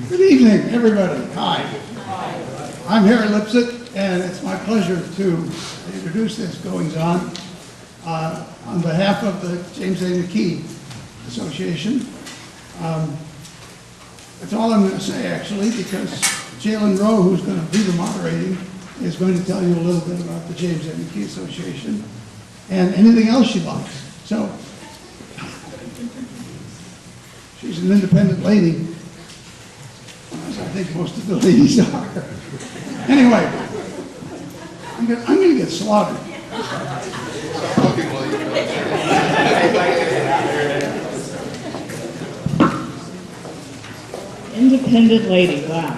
Good evening, everybody. Hi. I'm Harry Lipset, and it's my pleasure to introduce this goings-on on behalf of the James A. McKee Association. That's all I'm going to say, actually, because Jalen Rowe, who's going to do the moderating, is going to tell you a little bit about the James A. McKee Association and anything else she likes. So, she's an independent lady, as I think most of the ladies are. Anyway, I'm going to get slaughtered. Independent lady, wow.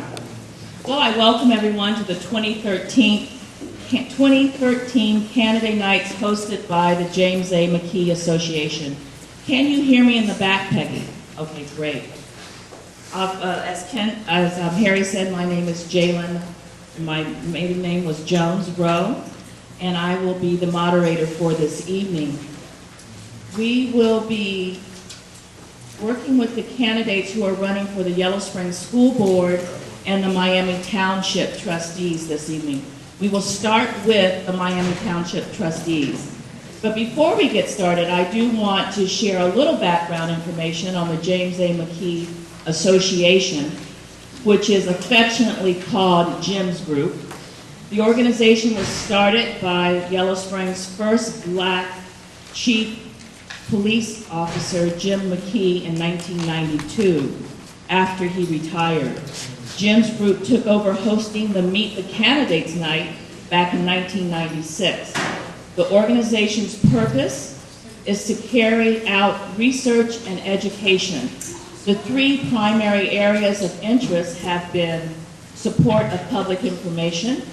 Well, I welcome everyone to the 2013 Candidate Nights hosted by the James A. McKee Association. Can you hear me in the back, Peggy? Okay, great. As Harry said, my name is Jalen. My maiden name was Jones Rowe, and I will be the moderator for this evening. We will be working with the candidates who are running for the Yellow Springs School Board and the Miami Township trustees this evening. We will start with the Miami Township trustees. But before we get started, I do want to share a little background information on the James A. McKee Association, which is affectionately called Jim's Group. The organization was started by Yellow Springs' first black chief police officer, Jim McKee, in 1992, after he retired. Jim's Group took over hosting the Meet the Candidates Night back in 1996. The organization's purpose is to carry out research and education. The three primary areas of interest have been support of public information,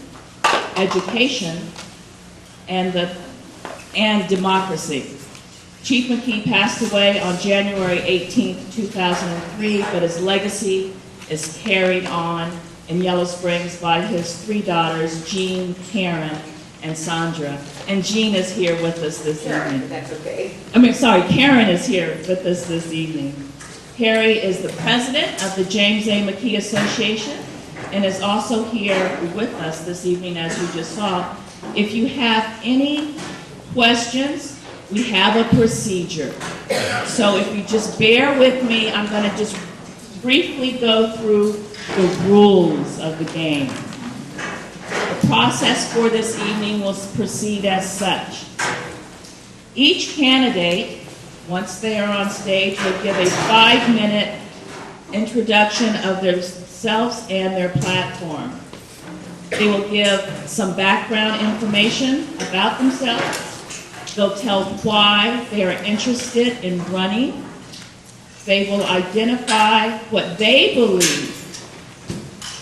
education, and democracy. Chief McKee passed away on January 18, 2003, but his legacy is carried on in Yellow Springs by his three daughters, Jean, Karen, and Sandra. And Jean is here with us this evening. That's okay. Karen is here with us this evening. Harry is the president of the James A. McKee Association and is also here with us this evening, as you just saw. If you have any questions, we have a procedure. So if you just bear with me, I'm going to just briefly go through the rules of the game. The process for this evening will proceed as such. Each candidate, once they are on stage, will give a 5-minute introduction of themselves and their platform. They will give some background information about themselves. They'll tell why they are interested in running. They will identify what they believe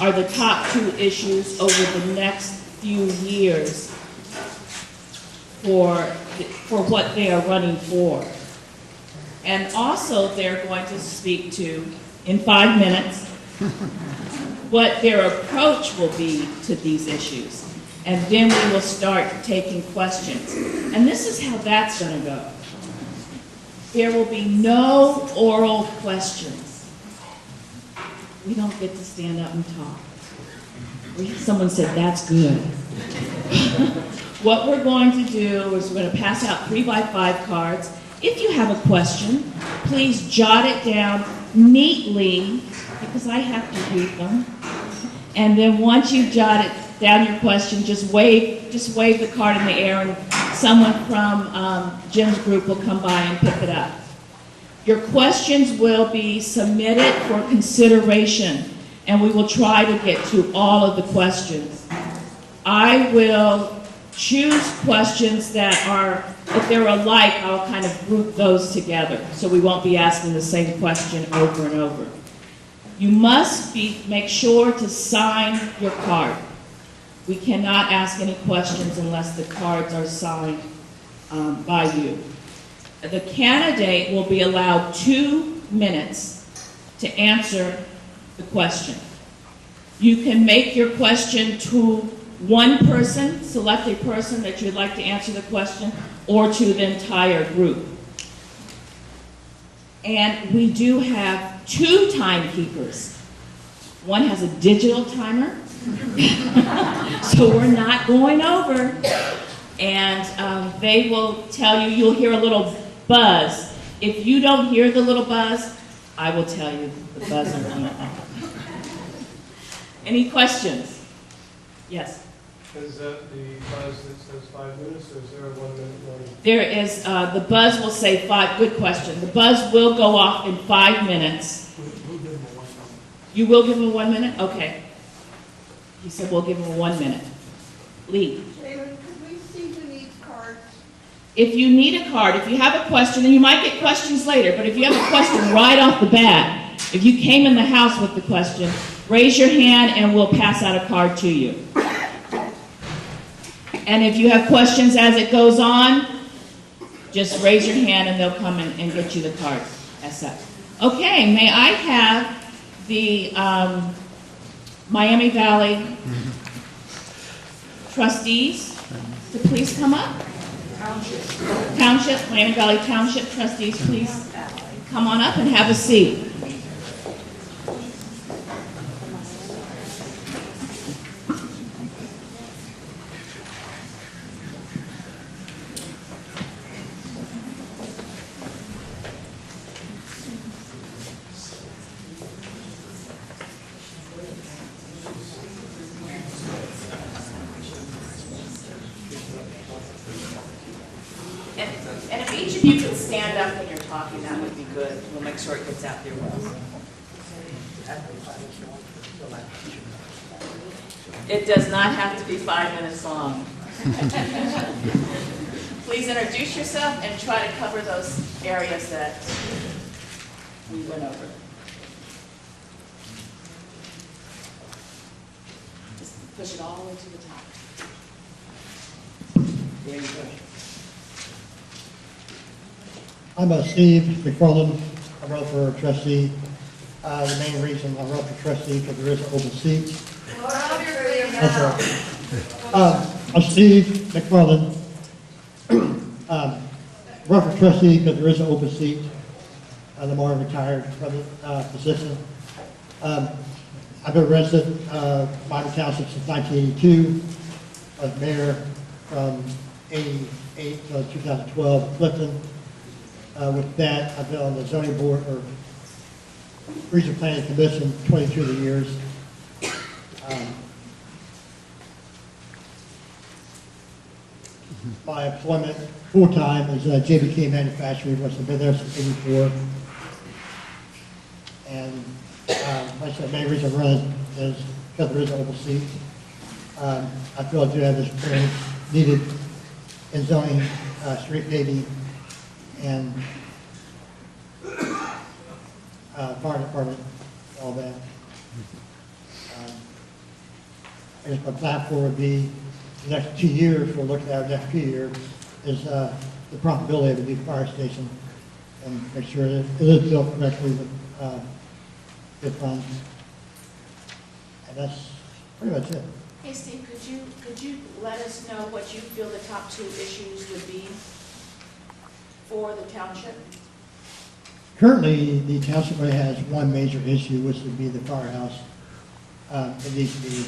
are the top 2 issues over the next few years for what they are running for. And also they're going to speak to, in 5 minutes, what their approach will be to these issues. And then we will start taking questions. And this is how that's going to go. There will be no oral questions. We don't get to stand up and talk. Someone said, that's good. What we're going to do is we're going to pass out 3x5 cards. If you have a question, please jot it down neatly, because I have to read them. And then once you've jotted down your question, just wave the card in the air, and someone from Jim's group will come by and pick it up. Your questions will be submitted for consideration, and we will try to get to all of the questions. I will choose questions that are, if they're alike, I'll kind of group those together, so we won't be asking the same question over and over. You must make sure to sign your card. We cannot ask any questions unless the cards are signed by you. The candidate will be allowed 2 minutes to answer the question. You can make your question to one person, select a person that you'd like to answer the question, or to the entire group. And we do have 2 timekeepers. One has a digital timer, so we're not going over. And they will tell you, you'll hear a little buzz. If you don't hear the little buzz, I will tell you the buzz is on. Any questions? Yes? Is that the buzz that says 5 minutes, or is there a 1 minute warning? There is, the buzz will say 5, good question. The buzz will go off in 5 minutes. You will give him a 1 minute? Okay. He said we'll give him a 1 minute. Lee? Could we see who needs cards? If you need a card, if you have a question, and you might get questions later, but if you have a question right off the bat, if you came in the house with the question, raise your hand and we'll pass out a card to you. And if you have questions as it goes on, just raise your hand and they'll come in and get you the card as such. Okay, may I have the Miami Valley trustees to please come up? Township, Miami Valley Township trustees, please come on up and have a seat. And if each of you could stand up when you're talking, that would be good. We'll make sure it gets out there well. It does not have to be 5 minutes long. Please introduce yourself and try to cover those areas that we went over. Just push it all the way to the top. There you go. I'm Steve McFarland. I run for trustee. The main reason I run for trustee because there is an open seat. That's right. I'm Steve McFarland. Run for trustee because there is an open seat. Lamar retired from the position. I've been a resident of Miami Township since 1982. I was mayor from 88 to 2012 in Clifton. With that, I've been on the zoning board or regional planning commission 22 of the years. My employment full-time is JBK Manufacturing, which I've been there since '84. And like I said, the main reason I run is because there is an open seat. I feel I do have this experience needed in zoning, street paving, and fire department, all that. I guess my platform would be the next 2 years, we're looking at our next few years, is the profitability of a new fire station and make sure that it is built correctly with good funds. And that's pretty much it. Hey Steve, could you let us know what you feel the top 2 issues would be for the township? Currently, the township only has one major issue, which would be the firehouse. It needs to be,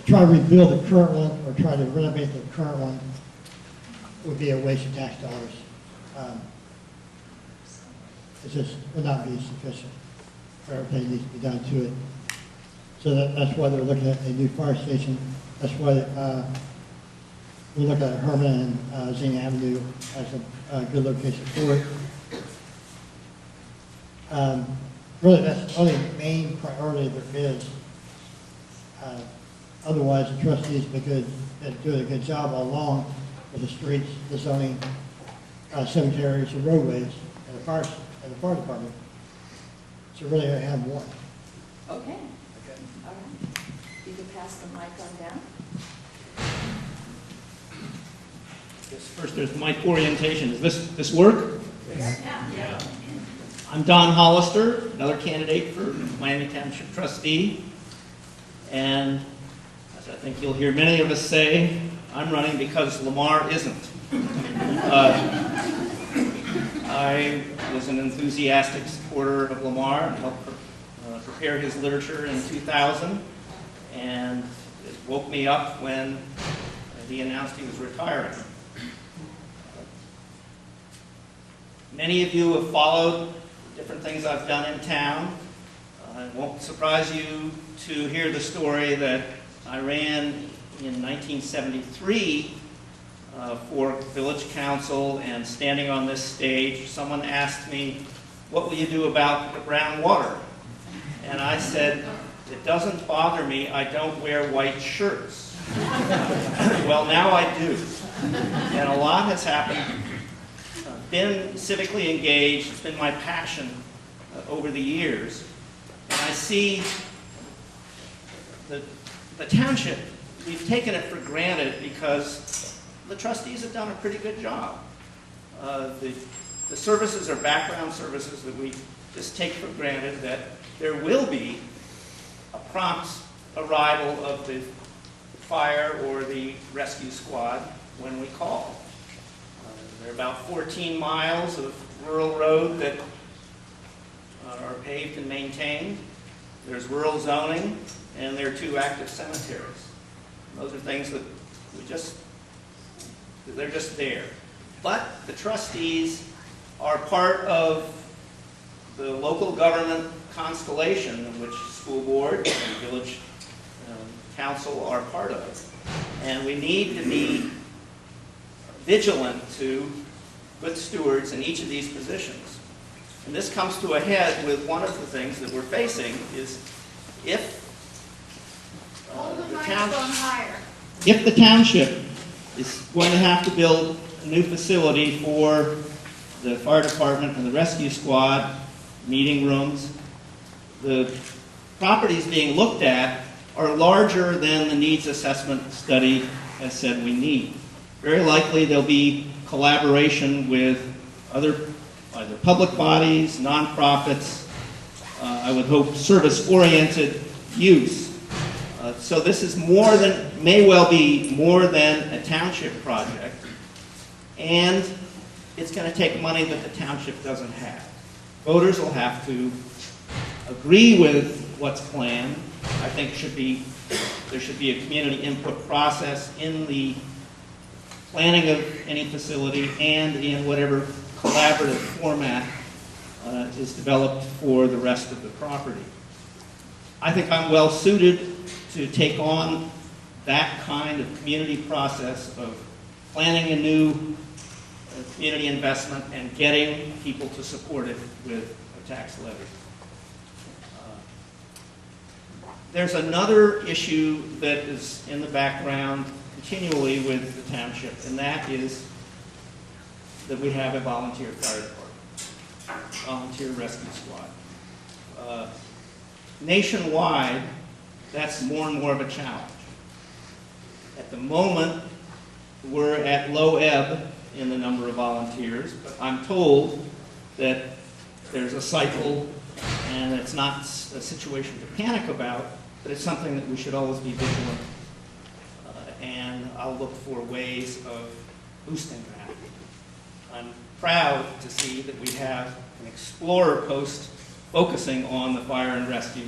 try to rebuild the current one or try to renovate the current one would be a waste of tax dollars. It just would not be sufficient for everything that needs to be done to it. So that's why they're looking at a new fire station. That's why we look at Herman and Zane Avenue as a good location for it. Really, that's the only main priority there is. Otherwise, the trustees been doing a good job all along with the streets, the zoning, cemeteries, the roadways, and the fire department. So really, I have one. Okay. All right. You can pass the mic on down. Yes, first there's mic orientation. Does this work? Yeah. I'm Don Hollister, another candidate for Miami Township trustee. And as I think you'll hear many of us say, I'm running because Lamar isn't. I was an enthusiastic supporter of Lamar and helped prepare his literature in 2000, and it woke me up when he announced he was retiring. Many of you have followed different things I've done in town. It won't surprise you to hear the story that I ran in 1973 for village council, and standing on this stage, someone asked me, "What will you do about the brown water?" And I said, "It doesn't bother me, I don't wear white shirts." Well, now I do. And a lot has happened. I've been civically engaged, it's been my passion over the years. And I see the township, we've taken it for granted because the trustees have done a pretty good job. The services are background services that we just take for granted, that there will be a prompt arrival of the fire or the rescue squad when we call. There are about 14 miles of rural road that are paved and maintained. There's rural zoning, and there are 2 active cemeteries. Those are things that they're just there. But the trustees are part of the local government constellation, in which school board and village council are part of. And we need to be vigilant to good stewards in each of these positions. And this comes to a head with one of the things that we're facing is if Hold the the microphone higher. if the township is going to have to build a new facility for the fire department and the rescue squad, meeting rooms, the properties being looked at are larger than the needs assessment study has said we need. Very likely there'll be collaboration with other either public bodies, nonprofits, I would hope service-oriented use. So this is may well be more than a township project, and it's going to take money that the township doesn't have. Voters will have to agree with what's planned. I think there should be a community input process in the planning of any facility and in whatever collaborative format is developed for the rest of the property. I think I'm well suited to take on that kind of community process of planning a new community investment and getting people to support it with a tax levy. There's another issue that is in the background continually with the township, and that is that we have a volunteer fire department, volunteer rescue squad. Nationwide, that's more and more of a challenge. At the moment, we're at low ebb in the number of volunteers, but I'm told that there's a cycle, and it's not a situation to panic about, but it's something that we should always be vigilant. And I'll look for ways of boosting that. I'm proud to see that we have an Explorer post focusing on the fire and rescue.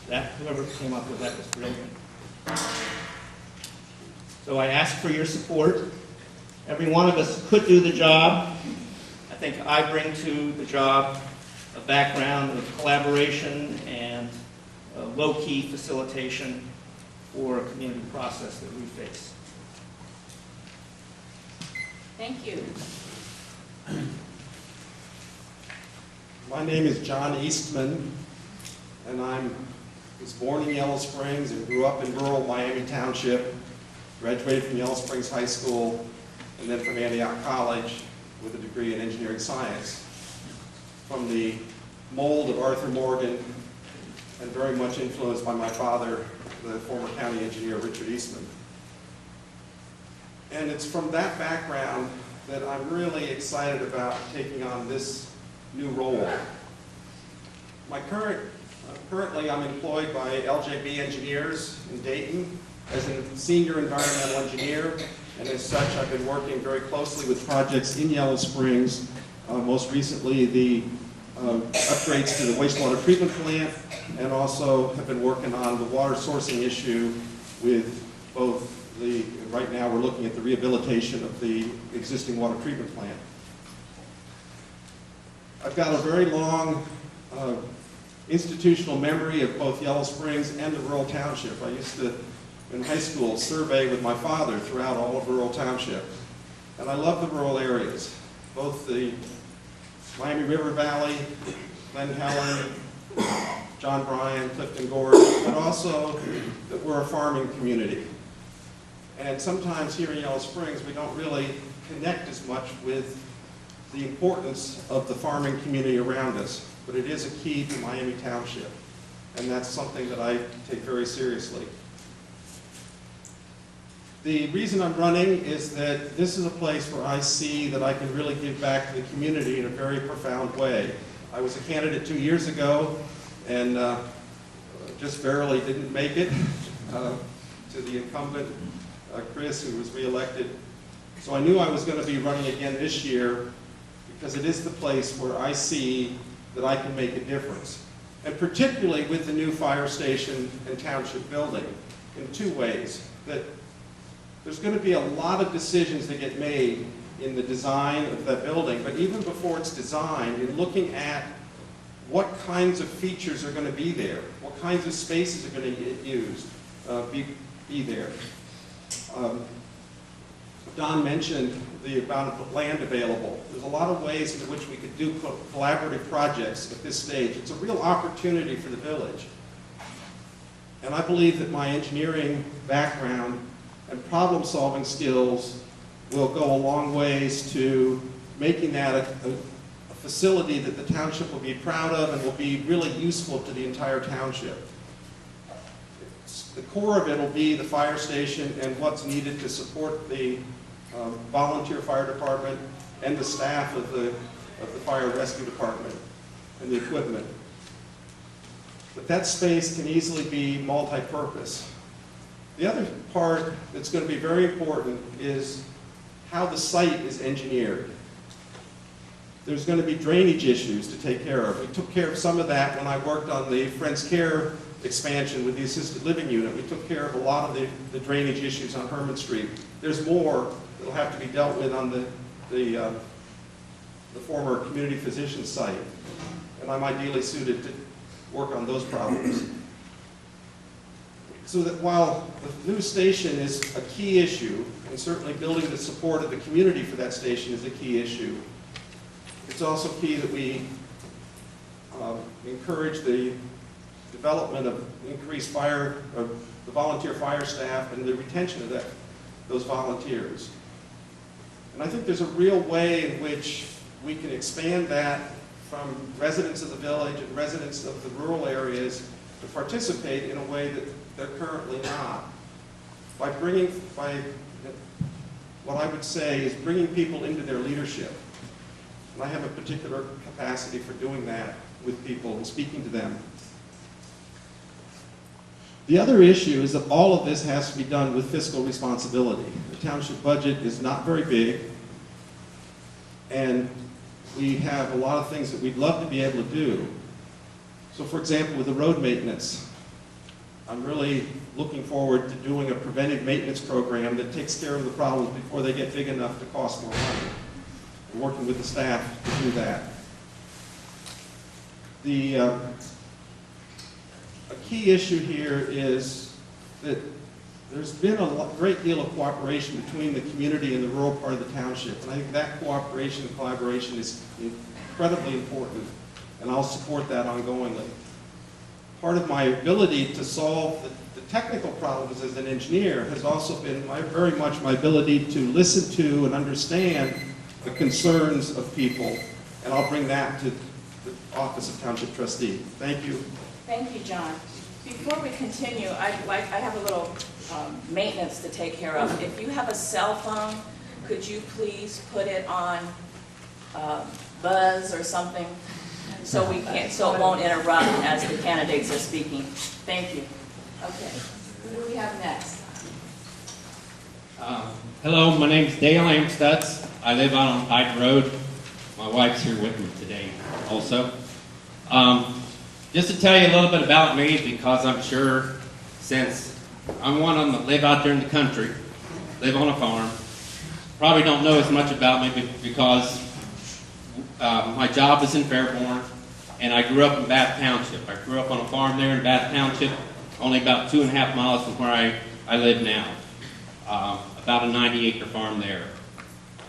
Whoever came up with that was brilliant. So I ask for your support. Every one of us could do the job. I think I bring to the job a background of collaboration and low-key facilitation for a community process that we face. Thank you. My name is John Eastman, and I was born in Yellow Springs and grew up in rural Miami Township, graduated from Yellow Springs High School, and then from Antioch College with a degree in engineering science. From the mold of Arthur Morgan, and very much influenced by my father, the former county engineer Richard Eastman. And it's from that background that I'm really excited about taking on this new role. Currently I'm employed by LJB Engineers in Dayton as a senior environmental engineer, and as such I've been working very closely with projects in Yellow Springs, most recently the upgrades to the wastewater treatment plant, and also have been working on the water sourcing issue with both right now we're looking at the rehabilitation of the existing water treatment plant. I've got a very long institutional memory of both Yellow Springs and the rural township. I used to, in high school, survey with my father throughout all of rural township. And I love the rural areas, both the Miami River Valley, Glen Helen, John Bryan, Clifton Gorge, but also that we're a farming community. And sometimes here in Yellow Springs, we don't really connect as much with the importance of the farming community around us, but it is a key to Miami Township, and that's something that I take very seriously. The reason I'm running is that this is a place where I see that I can really give back to the community in a very profound way. I was a candidate 2 years ago, and just barely didn't make it to the incumbent, Chris, who was reelected. So I knew I was going to be running again this year because it is the place where I see that I can make a difference. And particularly with the new fire station and township building in 2 ways. That there's going to be a lot of decisions that get made in the design of that building, but even before it's designed, you're looking at what kinds of features are going to be there, what kinds of spaces are going to get used, be there. Don mentioned the amount of land available. There's a lot of ways in which we could do collaborative projects at this stage. It's a real opportunity for the village. And I believe that my engineering background and problem-solving skills will go a long ways to making that a facility that the township will be proud of and will be really useful to the entire township. The core of it will be the fire station and what's needed to support the volunteer fire department and the staff of the fire rescue department and the equipment. But that space can easily be multi-purpose. The other part that's going to be very important is how the site is engineered. There's going to be drainage issues to take care of. We took care of some of that when I worked on the Friends Care expansion with the assisted living unit. We took care of a lot of the drainage issues on Herman Street. There's more that will have to be dealt with on the former community physician site, and I'm ideally suited to work on those problems. So that while the new station is a key issue, and certainly building the support of the community for that station is a key issue, it's also key that we encourage the development of increased the volunteer fire staff and the retention of those volunteers. And I think there's a real way in which we can expand that from residents of the village and residents of the rural areas to participate in a way that they're currently not. By what I would say is bringing people into their leadership. And I have a particular capacity for doing that with people and speaking to them. The other issue is that all of this has to be done with fiscal responsibility. The township budget is not very big, and we have a lot of things that we'd love to be able to do. So for example, with the road maintenance, I'm really looking forward to doing a preventive maintenance program that takes care of the problems before they get big enough to cost more money. I'm working with the staff to do that. A key issue here is that there's been a great deal of cooperation between the community and the rural part of the township, and I think that cooperation and collaboration is incredibly important, and I'll support that ongoingly. Part of my ability to solve the technical problems as an engineer has also been very much my ability to listen to and understand the concerns of people, and I'll bring that to the Office of Township Trustee. Thank you. Thank you, John. Before we continue, I have a little maintenance to take care of. If you have a cell phone, could you please put it on buzz or something so it won't interrupt as the candidates are speaking. Thank you. Okay. Who do we have next? Hello, my name's Dale Amstutz. I live on Pike Road. My wife's here with me today also. Just to tell you a little bit about me, because I'm sure since I'm one of them that live out there in the country, live on a farm, probably don't know as much about me because my job is in Fairborn, and I grew up in Bath Township. I grew up on a farm there in Bath Township, only about 2.5 miles from where I live now. About a 90-acre farm there.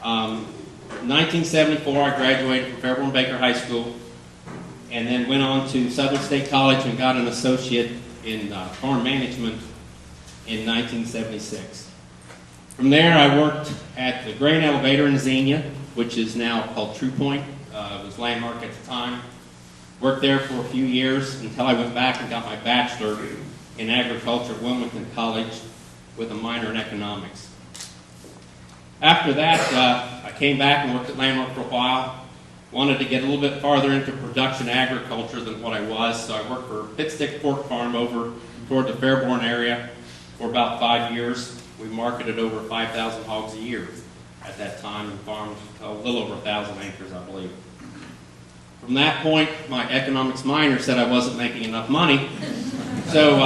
1974, I graduated from Fairborn Baker High School, and then went on to Southern State College and got an associate in farm management in 1976. From there, I worked at the grain elevator in Xenia, which is now called True Point. It was Landmark at the time. Worked there for a few years until I went back and got my bachelor in agriculture at Wilmington College with a minor in economics. After that, I came back and worked at Landmark for a while. Wanted to get a little bit farther into production agriculture than what I was, so I worked for Pitstick Pork Farm over toward the Fairborn area for about 5 years. We marketed over 5,000 hogs a year at that time and farmed a little over 1,000 acres, I believe. From that point, my economics minor said I wasn't making enough money, so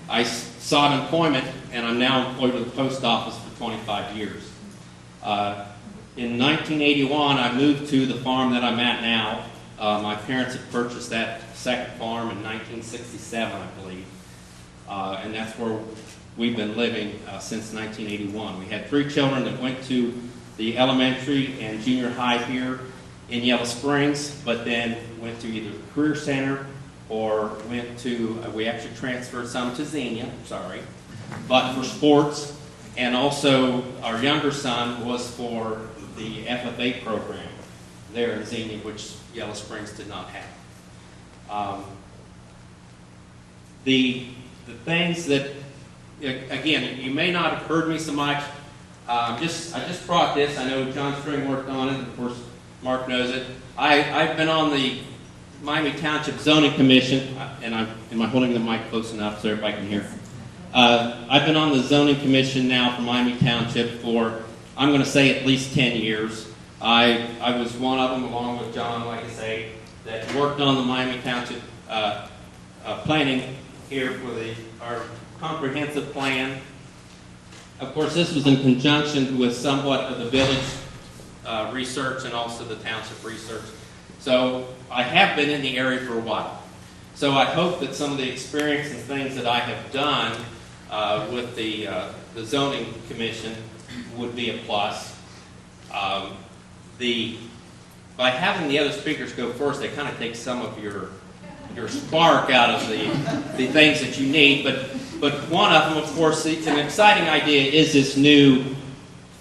I sought employment, and I'm now employed with the post office for 25 years. In 1981, I moved to the farm that I'm at now. My parents had purchased that second farm in 1967, I believe, and that's where we've been living since 1981. We had 3 children that went to the elementary and junior high here in Yellow Springs, but then went to either the Career Center or went to, we actually transferred some to Xenia, but for sports, and also our younger son was for the FFA program there in Xenia, which Yellow Springs did not have. The things that, again, you may not have heard me so much. I just brought this. I know John String worked on it. Of course, Mark knows it. I've been on the Miami Township Zoning Commission, and am I holding the mic close enough so everybody can hear? I've been on the Zoning Commission now for Miami Township for, I'm going to say, at least 10 years. I was one of them, along with John, like I say, that worked on the Miami Township planning here for our comprehensive plan. Of course, this was in conjunction with somewhat of the village research and also the township research. So I have been in the area for a while. So I hope that some of the experience and things that I have done with the zoning commission would be a plus. By having the other speakers go first, they kind of take some of your spark out of the things that you need. But one of them, of course, an exciting idea is this new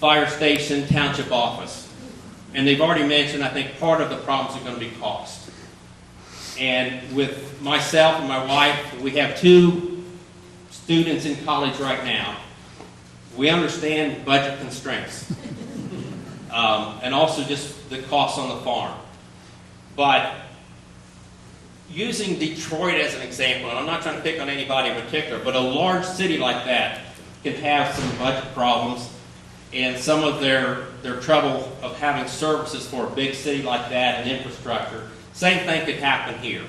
fire station township office. And they've already mentioned, I think, part of the problems are going to be cost. And with myself and my wife, we have 2 students in college right now. We understand budget constraints and also just the costs on the farm. But using Detroit as an example, and I'm not trying to pick on anybody in particular, but a large city like that can have some budget problems and some of their trouble of having services for a big city like that and infrastructure. Same thing could happen here.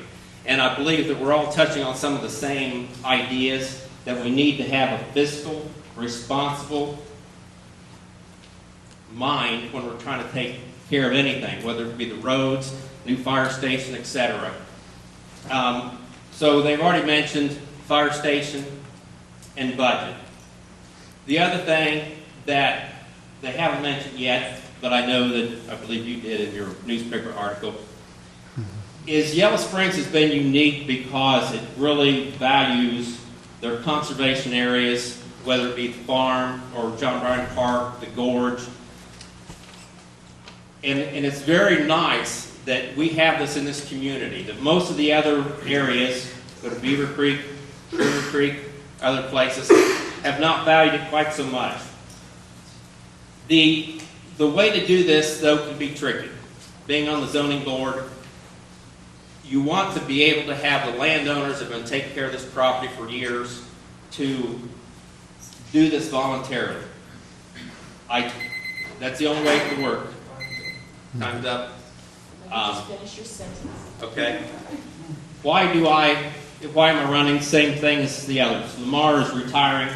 And I believe that we're all touching on some of the same ideas, that we need to have a fiscal, responsible mind when we're trying to take care of anything, whether it be the roads, new fire station, etc. So they've already mentioned fire station and budget. The other thing that they haven't mentioned yet, but I know that I believe you did in your newspaper article, is Yellow Springs has been unique because it really values their conservation areas, whether it be the farm or John Bryan Park, the gorge. And it's very nice that we have this in this community, that most of the other areas, go to Beaver Creek, River Creek, other places, have not valued it quite so much. The way to do this, though, can be tricky. Being on the zoning board, you want to be able to have the landowners that have been taking care of this property for years to do this voluntarily. That's the only way it can work. Time's up. Just finish your sentence. Okay. Why am I running? Same thing as the others. Lamar is retiring.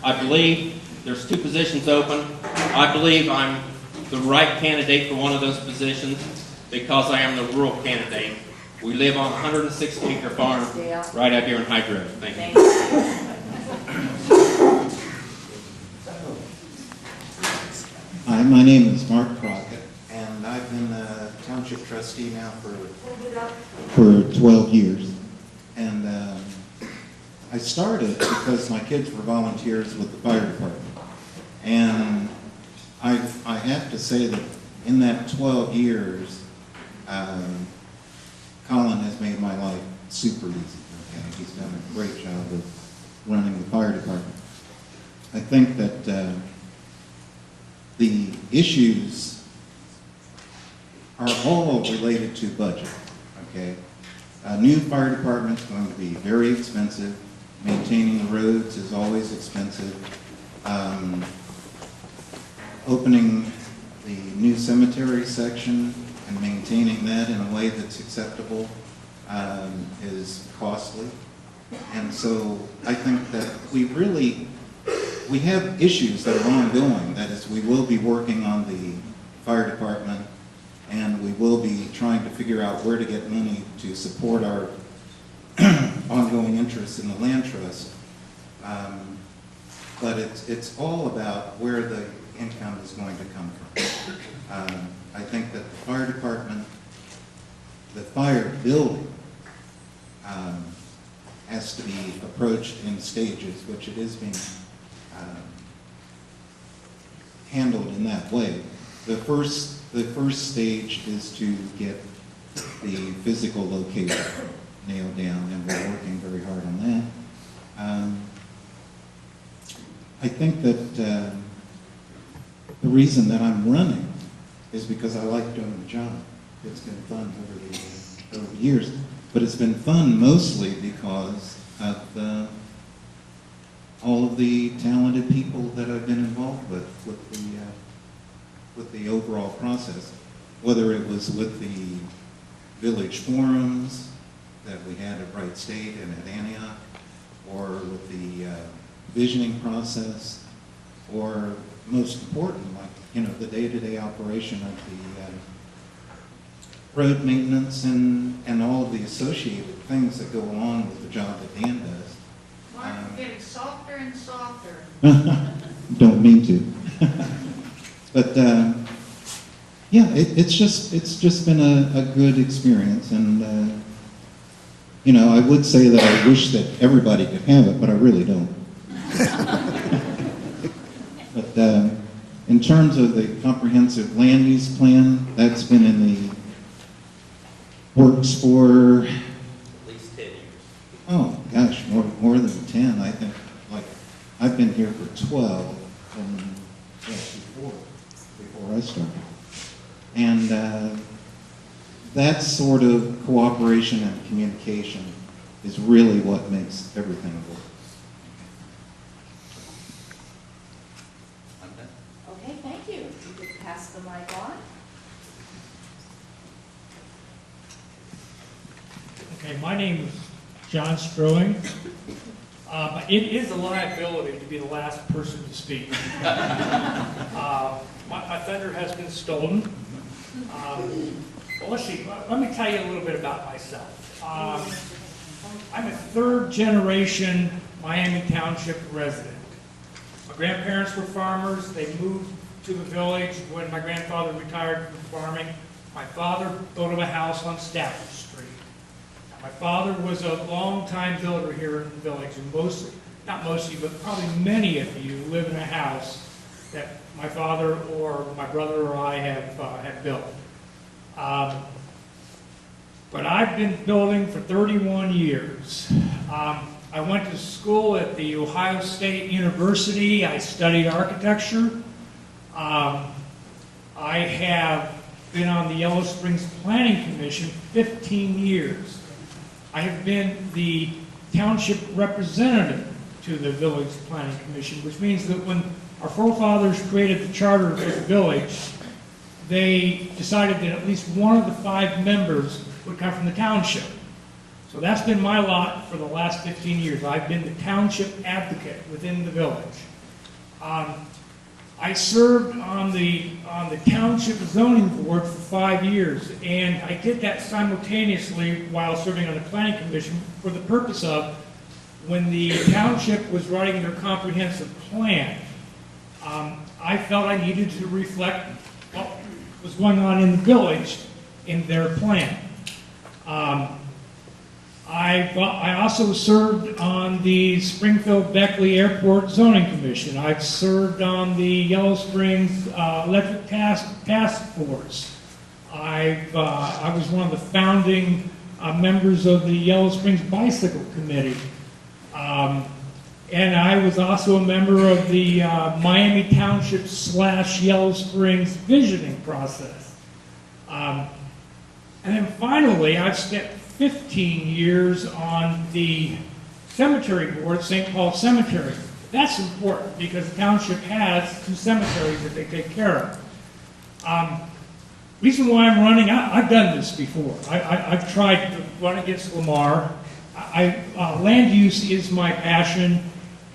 I believe there's 2 positions open. I believe I'm the right candidate for one of those positions because I am the rural candidate. We live on a 106-acre farm right out here in High Grove. Thank you. Hi, my name is Mark Crockett, and I've been a township trustee now for 12 years. And I started because my kids were volunteers with the fire department. And I have to say that in that 12 years, Colin has made my life super easy. Okay? He's done a great job of running the fire department. I think that the issues are all related to budget, okay? A new fire department is going to be very expensive. Maintaining the roads is always expensive. Opening the new cemetery section and maintaining that in a way that's acceptable is costly. And so I think that we have issues that are ongoing. That is, we will be working on the fire department, and we will be trying to figure out where to get money to support our ongoing interests in the land trust. But it's all about where the income is going to come from. I think that the fire department, the fire building, has to be approached in stages, which it is being handled in that way. The first stage is to get the physical location nailed down, and we're working very hard on that. I think that the reason that I'm running is because I like doing the job. It's been fun over the years, but it's been fun mostly because of all of the talented people that I've been involved with the overall process, whether it was with the village forums that we had at Wright State and at Antioch, or with the visioning process, or most important, like the day-to-day operation of the road maintenance and all of the associated things that go along with the job that Dan does. Mark, you're getting softer and softer. Don't mean to. But yeah, it's just been a good experience, and I would say that I wish that everybody could have it, but I really don't. But in terms of the comprehensive land use plan, that's been in the works for At least 10 years. oh gosh, more than 10. I think I've been here for 12 from before I started. And that sort of cooperation and communication is really what makes everything work. I'm done. Okay, thank you. You could pass the mic on. Okay, my name is John Strowing. It is a liability to be the last person to speak. My thunder has been stolen. Well, let's see. Let me tell you a little bit about myself. I'm a third-generation Miami Township resident. My grandparents were farmers. They moved to the village when my grandfather retired from farming. My father built him a house on Stafford Street. My father was a long-time builder here in the village, and not mostly, but probably many of you live in a house that my father or my brother or I have built. But I've been building for 31 years. I went to school at the Ohio State University. I studied architecture. I have been on the Yellow Springs Planning Commission for 15 years. I have been the township representative to the Village Planning Commission, which means that when our forefathers created the charter for the village, they decided that at least one of the 5 members would come from the township. So that's been my lot for the last 15 years. I've been the township advocate within the village. I served on the township zoning board for 5 years, and I did that simultaneously while serving on the planning commission for the purpose of when the township was writing their comprehensive plan. I felt I needed to reflect what was going on in the village in their plan. I also served on the Springfield-Beckley Airport Zoning Commission. I've served on the Yellow Springs Electric Task Force. I was one of the founding members of the Yellow Springs Bicycle Committee. And I was also a member of the Miami Township / Yellow Springs visioning process. And then finally, I've spent 15 years on the cemetery board, St. Paul Cemetery. That's important because the township has 2 cemeteries that they take care of. Reason why I'm running, I've done this before. I've tried to run against Lamar. Land use is my passion,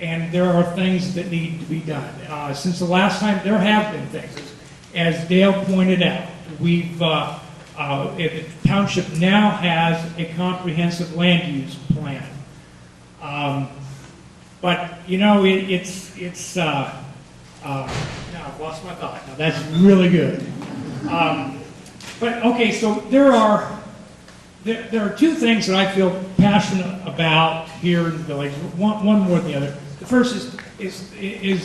and there are things that need to be done. Since the last time, there have been things. As Dale pointed out, the township now has a comprehensive land use plan. But, you know, now I've lost my thought. Now, that's really good. But, okay, so there are 2 things that I feel passionate about here in the village, one more than the other. The first is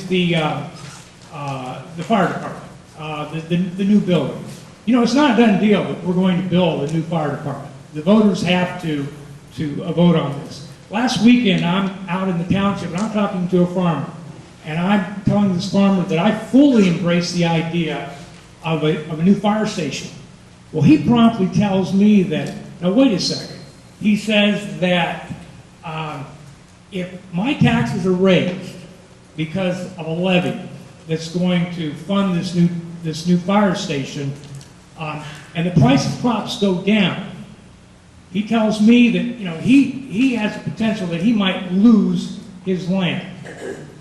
the fire department, the new building. You know, it's not a done deal that we're going to build a new fire department. The voters have to vote on this. Last weekend, I'm out in the township, and I'm talking to a farmer. And I'm telling this farmer that I fully embrace the idea of a new fire station. Well, he promptly tells me that, now wait a second. He says that if my taxes are raised because of a levy that's going to fund this new fire station, and the price of crops go down, he tells me that, you know, he has the potential that he might lose his land.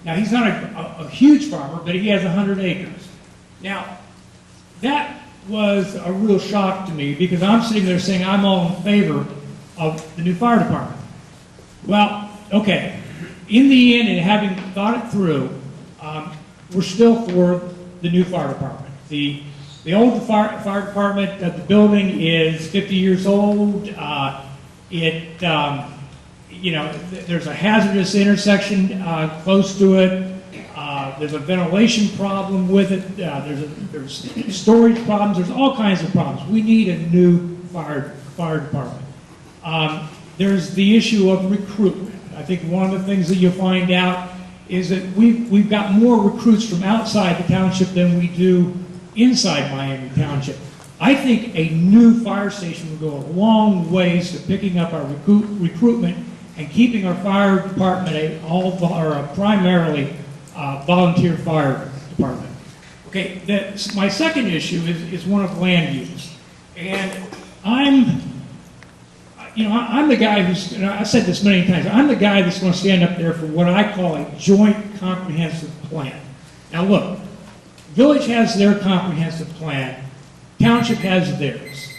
Now, he's not a huge farmer, but he has 100 acres. Now, that was a real shock to me because I'm sitting there saying I'm all in favor of the new fire department. Well, okay, in the end, and having thought it through, we're still for the new fire department. The old fire department, the building is 50 years old. You know, there's a hazardous intersection close to it. There's a ventilation problem with it. There's storage problems. There's all kinds of problems. We need a new fire department. There's the issue of recruitment. I think one of the things that you'll find out is that we've got more recruits from outside the township than we do inside Miami Township. I think a new fire station would go a long ways to picking up our recruitment and keeping our fire department primarily volunteer fire department. Okay, my second issue is one of land use. And I'm the guy who's, and I've said this many times, I'm the guy that's going to stand up there for what I call a joint comprehensive plan. Now look, village has their comprehensive plan, township has theirs.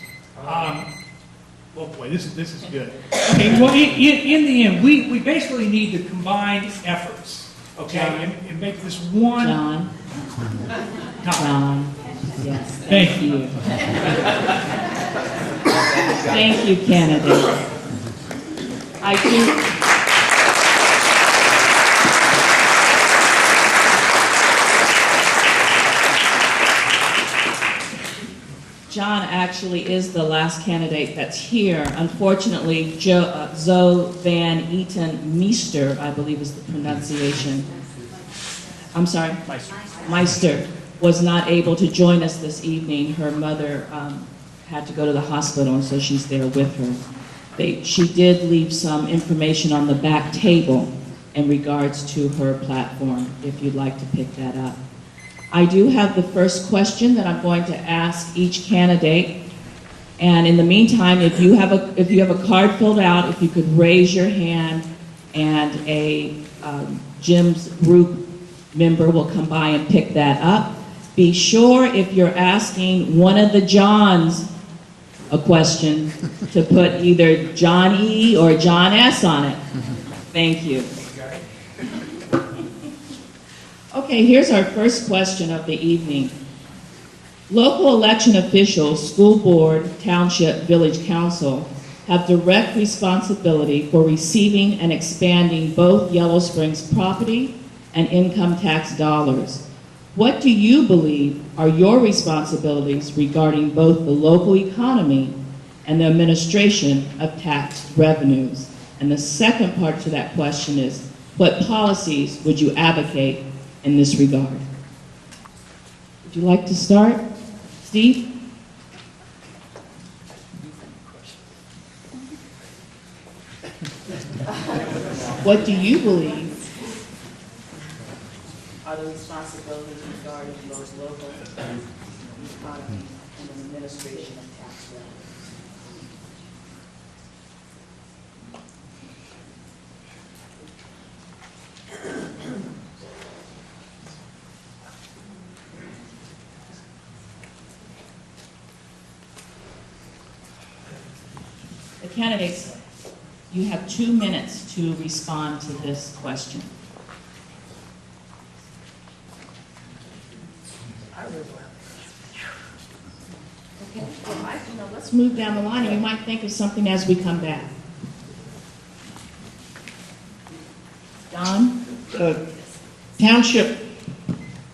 Oh boy, this is good. Okay, well, in the end, we basically need to combine efforts, okay, and make this one. John, yes, Thank you. Thank you, candidate. I do. John actually is the last candidate that's here. Unfortunately, Zoe Van Eaton Meester, I believe is the pronunciation. I'm sorry? Meister was not able to join us this evening. Her mother had to go to the hospital, and so she's there with her. She did leave some information on the back table in regards to her platform, if you'd like to pick that up. I do have the first question that I'm going to ask each candidate. And in the meantime, if you have a card filled out, if you could raise your hand, and a Jim's group member will come by and pick that up. Be sure, if you're asking one of the Johns a question, to put either John E. or John S. on it. Thank you. Okay, here's our first question of the evening. Local election officials, school board, township, village council, have direct responsibility for receiving and expanding both Yellow Springs property and income tax dollars. What do you believe are your responsibilities regarding both the local economy and the administration of tax revenues? And the second part to that question is, what policies would you advocate in this regard? Would you like to start? Steve? What do you believe are the responsibilities regarding those local economy and the administration of tax revenues? The candidates, you have 2 minutes to respond to this question. Okay, well, let's move down the line, and you might think of something as we come back. Don? Township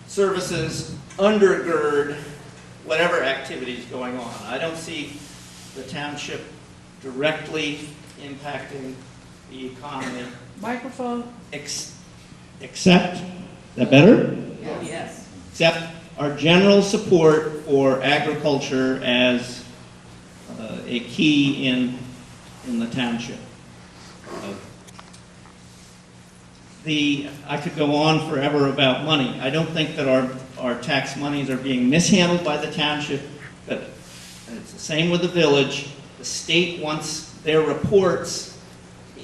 services undergird whatever activity is going on. I don't see the township directly impacting the economy. Microphone? Except, is that better? Yes. Except our general support for agriculture as a key in the township. I could go on forever about money. I don't think that our tax monies are being mishandled by the township, but it's the same with the village. The state wants their reports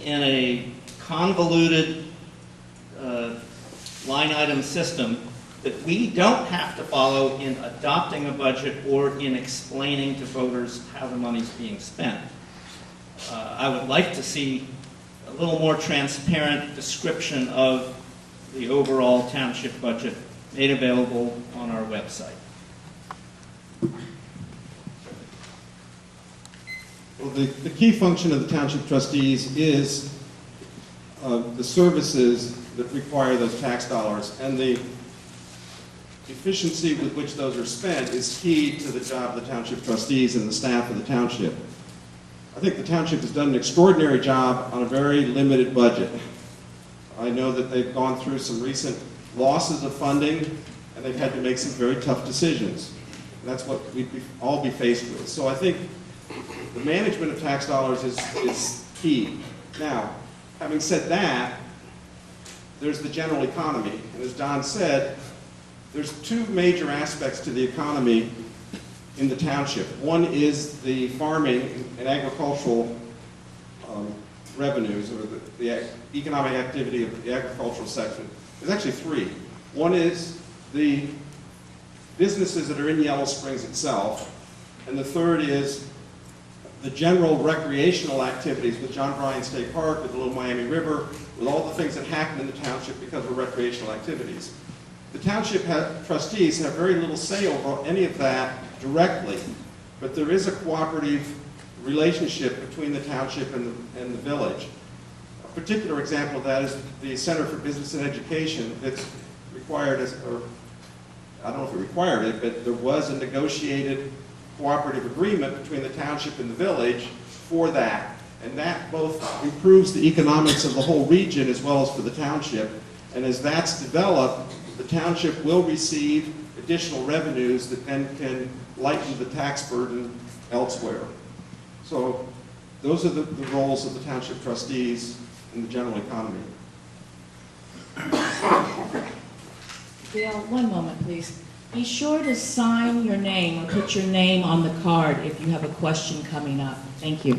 in a convoluted line item system that we don't have to follow in adopting a budget or in explaining to voters how the money's being spent. I would like to see a little more transparent description of the overall township budget made available on our website. Well, the key function of the township trustees is the services that require those tax dollars, and the efficiency with which those are spent is key to the job of the township trustees and the staff of the township. I think the township has done an extraordinary job on a very limited budget. I know that they've gone through some recent losses of funding, and they've had to make some very tough decisions. And that's what we'd all be faced with. So I think the management of tax dollars is key. Now, having said that, there's the general economy. And as Don said, there's two major aspects to the economy in the township. One is the farming and agricultural revenues, or the economic activity of the agricultural section. There's actually three. One is the businesses that are in Yellow Springs itself, and the third is the general recreational activities with John Bryan State Park, with the Little Miami River, with all the things that happen in the township because of recreational activities. The township trustees have very little say over any of that directly, but there is a cooperative relationship between the township and the village. A particular example of that is the Center for Business and Education that's required, or I don't know if it required it, but there was a negotiated cooperative agreement between the township and the village for that. And that both improves the economics of the whole region as well as for the township. And as that's developed, the township will receive additional revenues that then can lighten the tax burden elsewhere. So those are the roles of the township trustees in the general economy. Dale, one moment, please. Be sure to sign your name or put your name on the card if you have a question coming up. Thank you.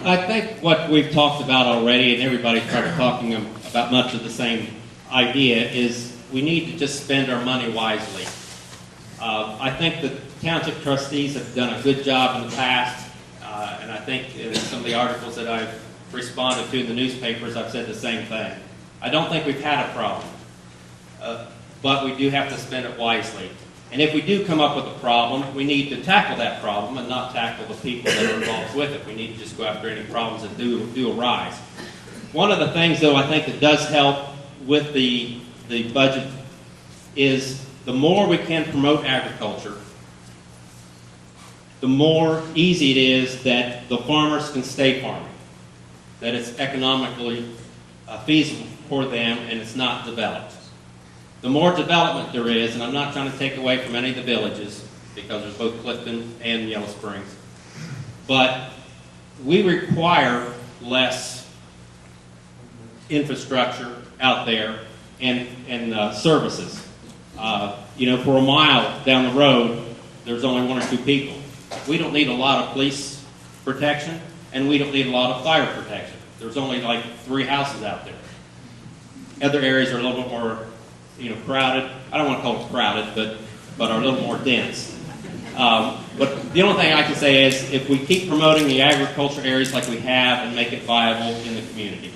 I think what we've talked about already, and everybody's started talking about much of the same idea, is we need to just spend our money wisely. I think the township trustees have done a good job in the past, and I think in some of the articles that I've responded to in the newspapers, I've said the same thing. I don't think we've had a problem, but we do have to spend it wisely. And if we do come up with a problem, we need to tackle that problem and not tackle the people that are involved with it. We need to just go after any problems that do arise. One of the things, though, I think that does help with the budget is the more we can promote agriculture, the more easy it is that the farmers can stay farming, that it's economically feasible for them and it's not developed. The more development there is, and I'm not trying to take away from any of the villages, because there's both Clifton and Yellow Springs, but we require less infrastructure out there and services. For a mile down the road, there's only one or two people. We don't need a lot of police protection, and we don't need a lot of fire protection. There's only like 3 houses out there. Other areas are a little bit more crowded. I don't want to call it crowded, but are a little more dense. But the only thing I can say is if we keep promoting the agriculture areas like we have and make it viable in the community.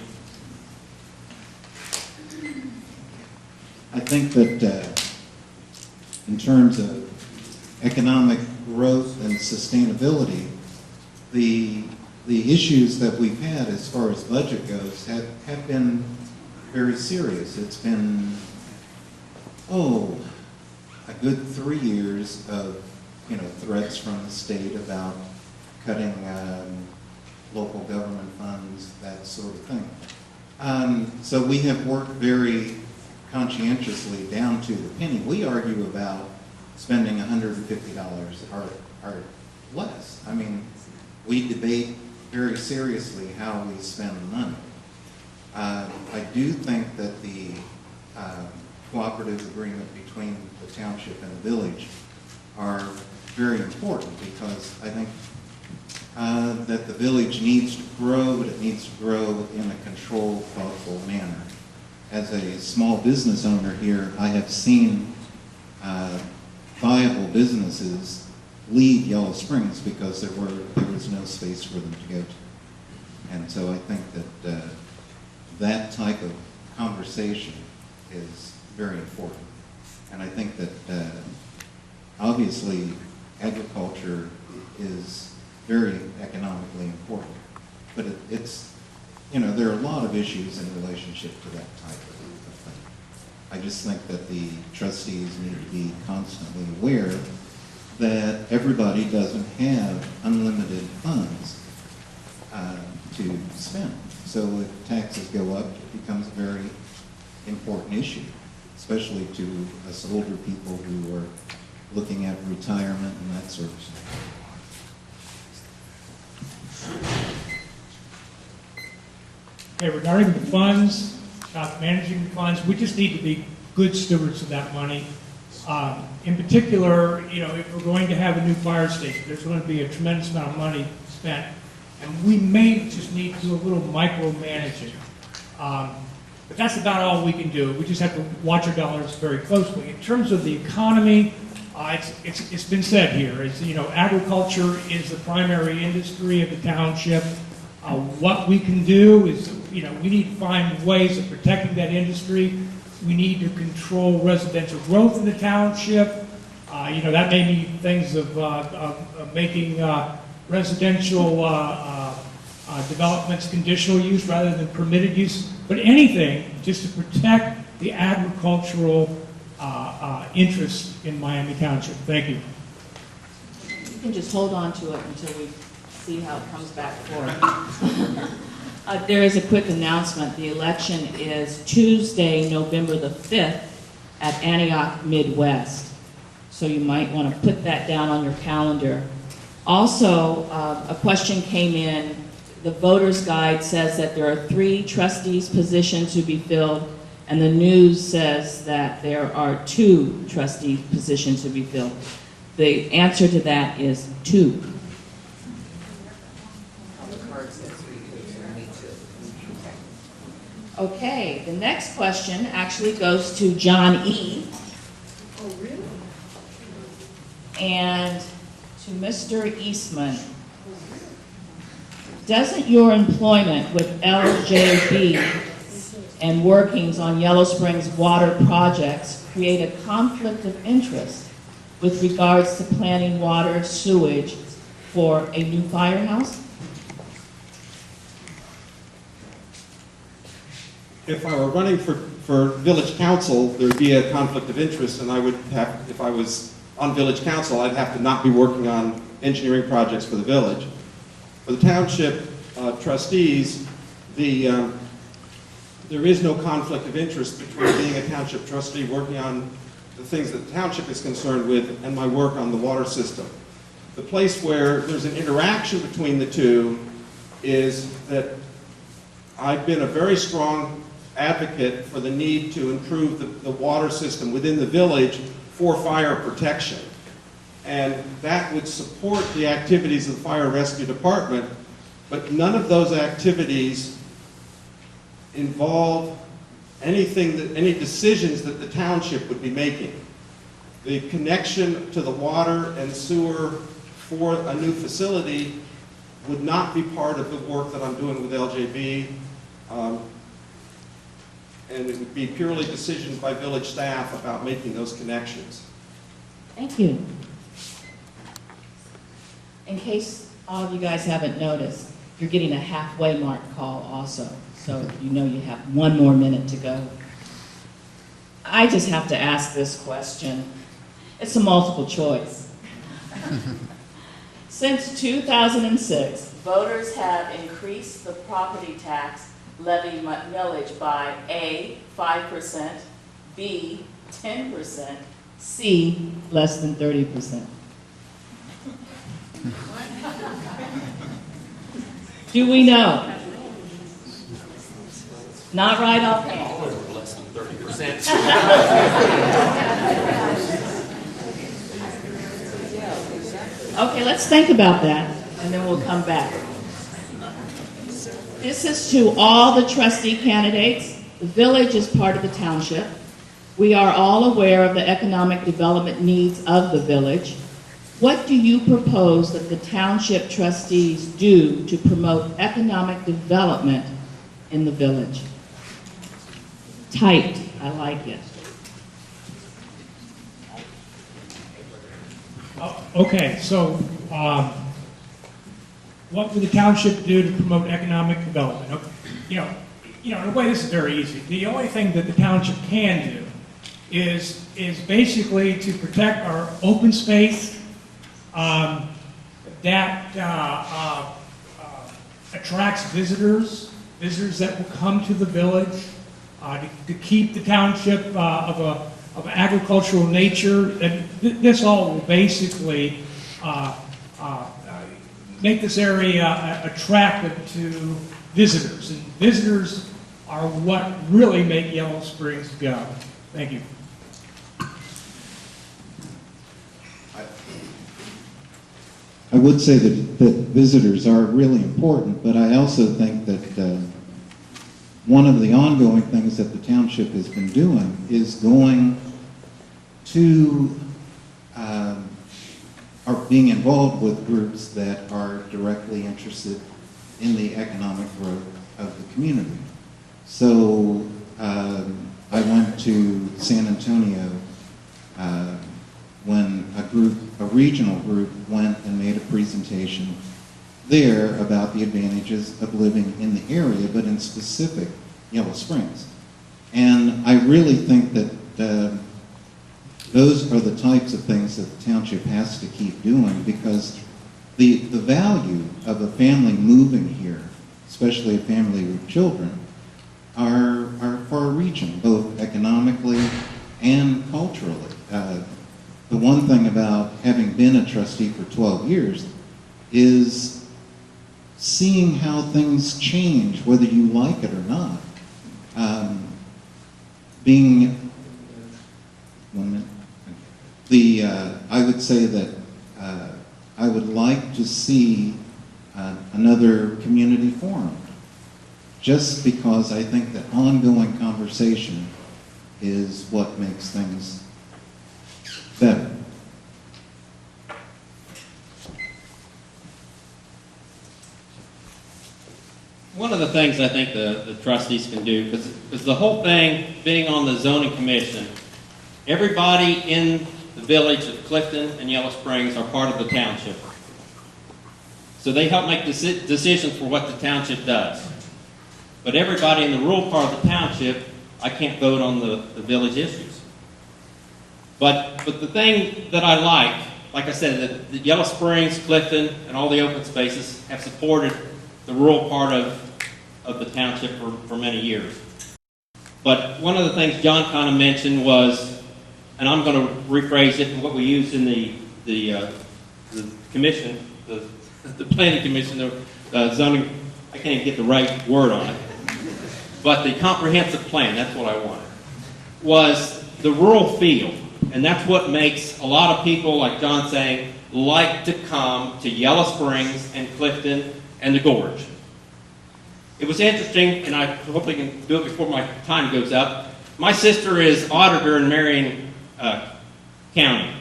I think that in terms of economic growth and sustainability, the issues that we've had as far as budget goes have been very serious. It's been a good 3 years of threats from the state about cutting local government funds, that sort of thing. So we have worked very conscientiously down to the penny. We argue about spending $150 or less. I mean, we debate very seriously how we spend money. I do think that the cooperative agreement between the township and the village are very important, because I think that the village needs to grow, but it needs to grow in a controlled, thoughtful manner. As a small business owner here, I have seen viable businesses leave Yellow Springs because there was no space for them to go to. And so I think that that type of conversation is very important. And I think that obviously agriculture is very economically important, but it's there are a lot of issues in relationship to that type of thing. I just think that the trustees need to be constantly aware that everybody doesn't have unlimited funds to spend. So if taxes go up, it becomes a very important issue, especially to us older people who are looking at retirement and that sort of stuff. Okay, regarding the funds, managing the funds, we just need to be good stewards of that money. In particular, if we're going to have a new fire station, there's going to be a tremendous amount of money spent, and we may just need to do a little micromanaging. But that's about all we can do. We just have to watch our dollars very closely. In terms of the economy, it's been said here. Agriculture is the primary industry of the township. What we can do is, we need to find ways of protecting that industry. We need to control residential growth in the township. That may mean things of making residential developments conditional use rather than permitted use, but anything just to protect the agricultural interest in Miami Township. Thank you. You can just hold on to it until we see how it comes back forward. There is a quick announcement. The election is Tuesday, November the 5th at Antioch Midwest. So you might want to put that down on your calendar. Also, a question came in. the voter's guide says that there are 3 trustees' positions to be filled, and the news says that there are 2 trustee positions to be filled. The answer to that is 2. Okay, the next question actually goes to John E. Oh, really? And to Mr. Eastman. Doesn't your employment with LJB and workings on Yellow Springs water projects create a conflict of interest with regards to planning water sewage for a new firehouse? If I were running for village council, there'd be a conflict of interest, and I would have, if I was on village council, I'd have to not be working on engineering projects for the village. For the township trustees, there is no conflict of interest between being a township trustee, working on the things that the township is concerned with, and my work on the water system. The place where there's an interaction between the two is that I've been a very strong advocate for the need to improve the water system within the village for fire protection. And that would support the activities of the fire rescue department, but none of those activities involve any decisions that the township would be making. The connection to the water and sewer for a new facility would not be part of the work that I'm doing with LJB. And it would be purely decisions by village staff about making those connections. Thank you. In case all of you guys haven't noticed, you're getting a halfway mark call also, so you know you have 1 more minute to go. I just have to ask this question. It's a multiple choice. Since 2006, voters have increased the property tax levy millage by A, 5%, B, 10%, C, less than 30%. Do we know? Not right offhand. Less than 30%. Okay, let's think about that, and then we'll come back. This is to all the trustee candidates. The village is part of the township. We are all aware of the economic development needs of the village. What do you propose that the township trustees do to promote economic development in the village? Tight, I like it. Okay, so what would the township do to promote economic development? Okay, in a way, this is very easy. The only thing that the township can do is basically to protect our open space that attracts visitors that will come to the village, to keep the township of agricultural nature. And this all will basically make this area attractive to visitors. And visitors are what really make Yellow Springs go. Thank you. I would say that visitors are really important, but I also think that one of the ongoing things that the township has been doing is going to or being involved with groups that are directly interested in the economic growth of the community. So I went to San Antonio when a regional group went and made a presentation there about the advantages of living in the area, but in specific Yellow Springs. And I really think that those are the types of things that the township has to keep doing, because the value of a family moving here, especially a family with children, are far-reaching, both economically and culturally. The one thing about having been a trustee for 12 years is seeing how things change, whether you like it or not. Being, 1 minute, I would say that I would like to see another community forum, just because I think that ongoing conversation is what makes things better. One of the things I think the trustees can do, because the whole thing, being on the zoning commission, everybody in the village of Clifton and Yellow Springs are part of the township. So they help make decisions for what the township does. But everybody in the rural part of the township, I can't vote on the village issues. But the thing that I like I said, the Yellow Springs, Clifton, and all the open spaces have supported the rural part of the township for many years. But one of the things John kind of mentioned was, and I'm going to rephrase it, what we used in the commission, the planning commission, the zoning, I can't even get the right word on it, but the comprehensive plan, that's what I wanted, was the rural feel. And that's what makes a lot of people, like John saying, like to come to Yellow Springs and Clifton and the Gorge. It was interesting, and I hopefully can do it before my time goes up. My sister is auditor in Marion County.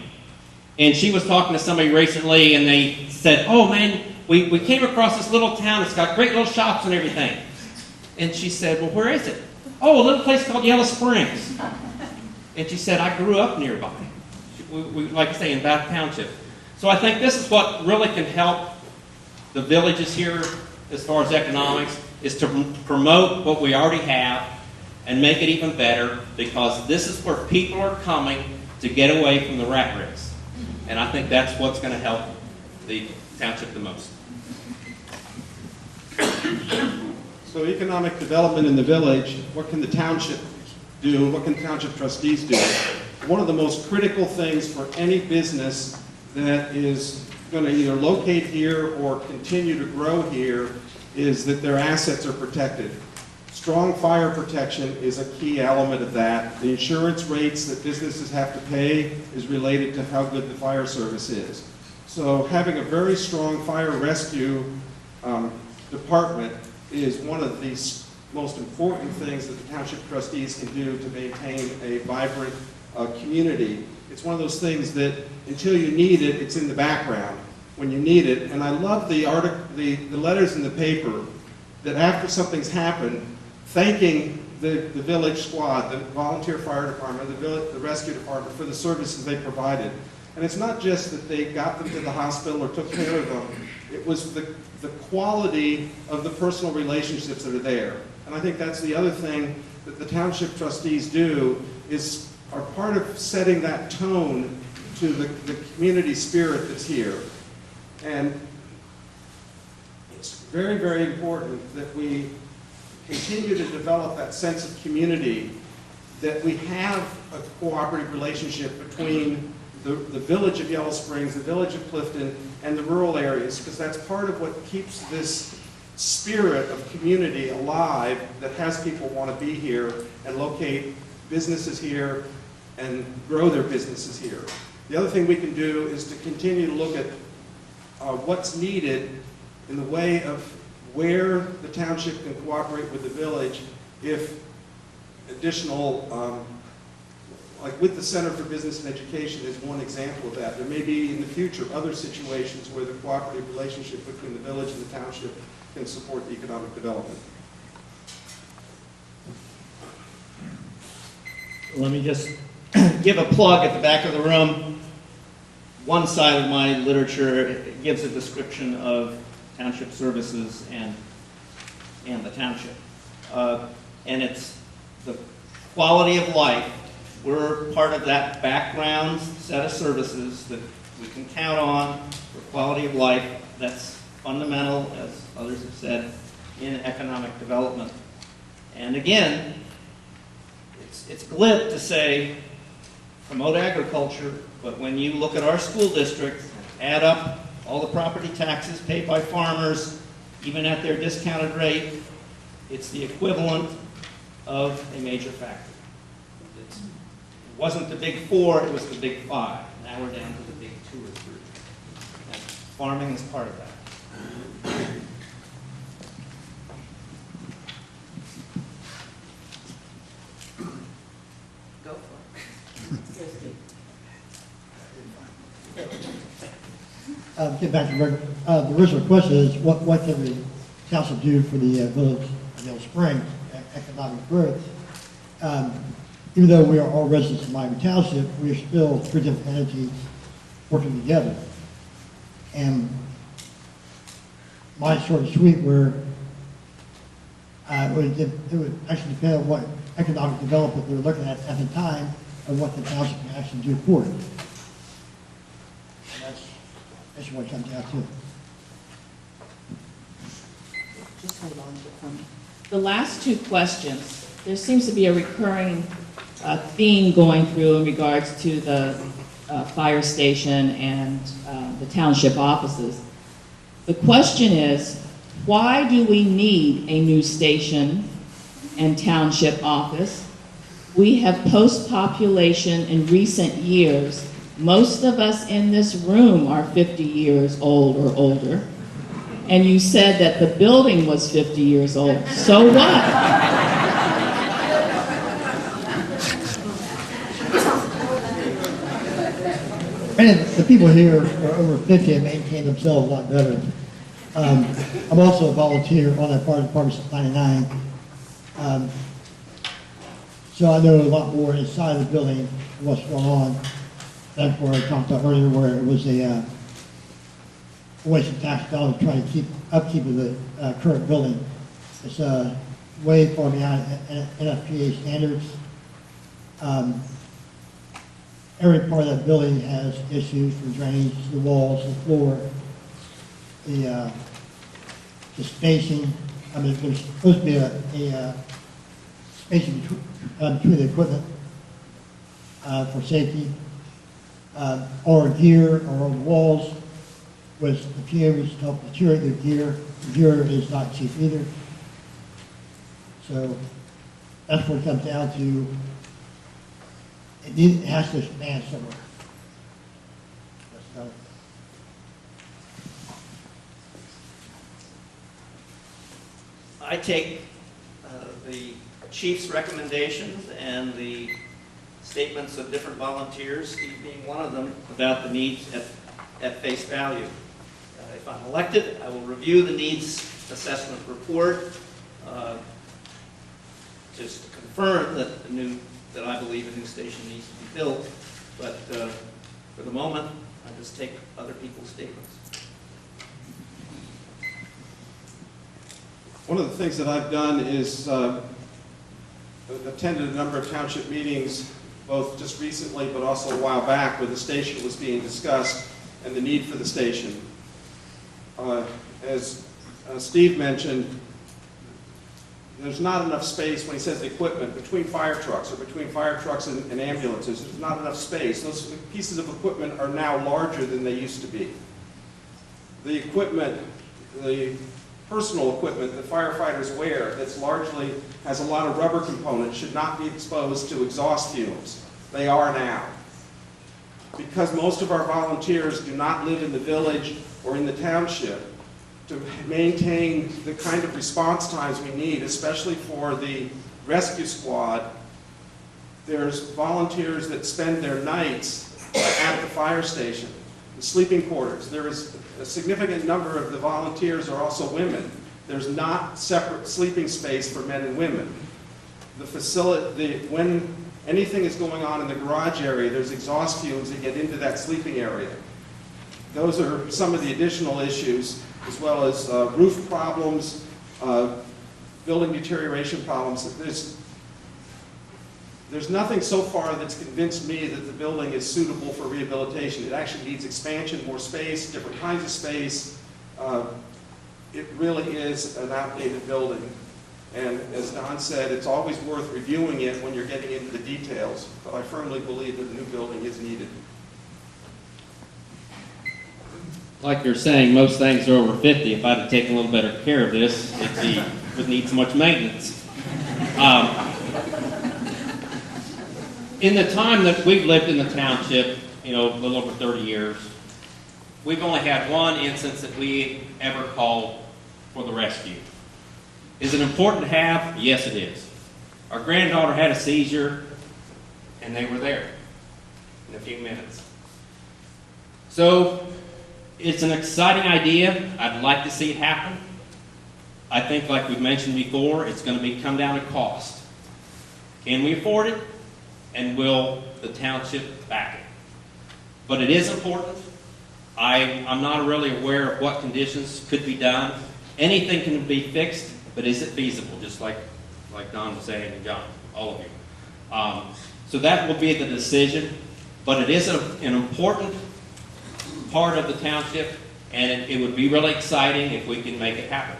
And she was talking to somebody recently, and they said, oh man, we came across this little town. It's got great little shops and everything. And she said, well, where is it? Oh, a little place called Yellow Springs. And she said, I grew up nearby. We like to say, in Bath Township. So I think this is what really can help the villages here as far as economics, is to promote what we already have and make it even better, because this is where people are coming to get away from the rat race. And I think that's what's going to help the township the most. So economic development in the village, what can the township do? What can township trustees do? One of the most critical things for any business that is going to either locate here or continue to grow here is that their assets are protected. Strong fire protection is a key element of that. The insurance rates that businesses have to pay is related to how good the fire service is. So having a very strong fire rescue department is one of the most important things that the township trustees can do to maintain a vibrant community. It's one of those things that until you need it, it's in the background when you need it. And I love the letters in the paper that after something's happened, thanking the village squad, the volunteer fire department, the rescue department for the services they provided. And it's not just that they got them to the hospital or took care of them. It was the quality of the personal relationships that are there. And I think that's the other thing that the township trustees do, are part of setting that tone to the community spirit that's here. And it's very, very important that we continue to develop that sense of community, that we have a cooperative relationship between the village of Yellow Springs, the village of Clifton, and the rural areas, because that's part of what keeps this spirit of community alive, that has people want to be here and locate businesses here and grow their businesses here. The other thing we can do is to continue to look at what's needed in the way of where the township can cooperate with the village if additional, like with the Center for Business and Education is one example of that. There may be in the future other situations where the cooperative relationship between the village and the township can support the economic development. Let me just give a plug at the back of the room. One side of my literature gives a description of township services and the township. And it's the quality of life. We're part of that background set of services that we can count on for quality of life. That's fundamental, as others have said, in economic development. And again, it's glib to say promote agriculture, but when you look at our school district, add up all the property taxes paid by farmers, Even at their discounted rate, it's the equivalent of a major factory. It wasn't the big four, it was the big five. Now we're down to the big 2 or 3. And farming is part of that. Go for it. Get back to the original question is, what can the council do for the village of Yellow Spring economic growth? Even though we are all residents of Miami Township, we are still 3 different entities working together. And mine's short and sweet, where it would actually depend on what economic development they're looking at the time and what the township can actually do for it. And that's what it comes down to. Just hold on to it for me. The last 2 questions, there seems to be a recurring theme going through in regards to the fire station and the township offices. The question is, why do we need a new station and township office? We have post-population in recent years. Most of us in this room are 50 years old or older. And you said that the building was 50 years old. So what? And the people here are over 50 and maintain themselves a lot better. I'm also a volunteer on that fire department since '99. So I know a lot more inside the building what's going on. That's where I talked about earlier, where it was a waste of tax dollars trying to keep upkeep of the current building. It's way far behind NFPA standards. Every part of that building has issues from drainage, the walls, the floor, the spacing. I mean, there's supposed to be a spacing between the equipment for safety. All our gear are on the walls with the fumes to help deteriorate the gear. The gear is not cheap either. So that's what it comes down to. It has to expand somewhere. That's I take the chief's recommendations and the statements of different volunteers, Steve being one of them, about the needs at face value. If I'm elected, I will review the needs assessment report just to confirm that I believe a new station needs to be built. But for the moment, I just take other people's statements. One of the things that I've done is attended a number of township meetings, both just recently but also a while back, where the station was being discussed and the need for the station. As Steve mentioned, there's not enough space when he says equipment between fire trucks or between fire trucks and ambulances. There's not enough space. Those pieces of equipment are now larger than they used to be. The equipment, the personal equipment that firefighters wear that's largely has a lot of rubber components should not be exposed to exhaust fumes. They are now. Because most of our volunteers do not live in the village or in the township, to maintain the kind of response times we need, especially for the rescue squad, there's volunteers that spend their nights at the fire station, the sleeping quarters. There is a significant number of the volunteers are also women. There's not separate sleeping space for men and women. The facility, when anything is going on in the garage area, there's exhaust fumes that get into that sleeping area. Those are some of the additional issues, as well as roof problems, building deterioration problems. There's nothing so far that's convinced me that the building is suitable for rehabilitation. It actually needs expansion, more space, different kinds of space. It really is an outdated building. And as Don said, it's always worth reviewing it when you're getting into the details. But I firmly believe that a new building is needed. like you're saying, most things are over 50. If I'd have taken a little better care of this, would need so much maintenance. In the time that we've lived in the township, a little over 30 years, we've only had one instance that we ever called for the rescue. Is it important to have? Yes, it is. Our granddaughter had a seizure, and they were there in a few minutes. So, it's an exciting idea. I'd like to see it happen. I think, like we've mentioned before, it's going to come down to cost. Can we afford it? And will the township back it? But it is important. I'm not really aware of what conditions could be done. Anything can be fixed, but is it feasible? Just like Don was saying, and John, all of you. So that will be the decision. But it is an important part of the township, and it would be really exciting if we can make it happen.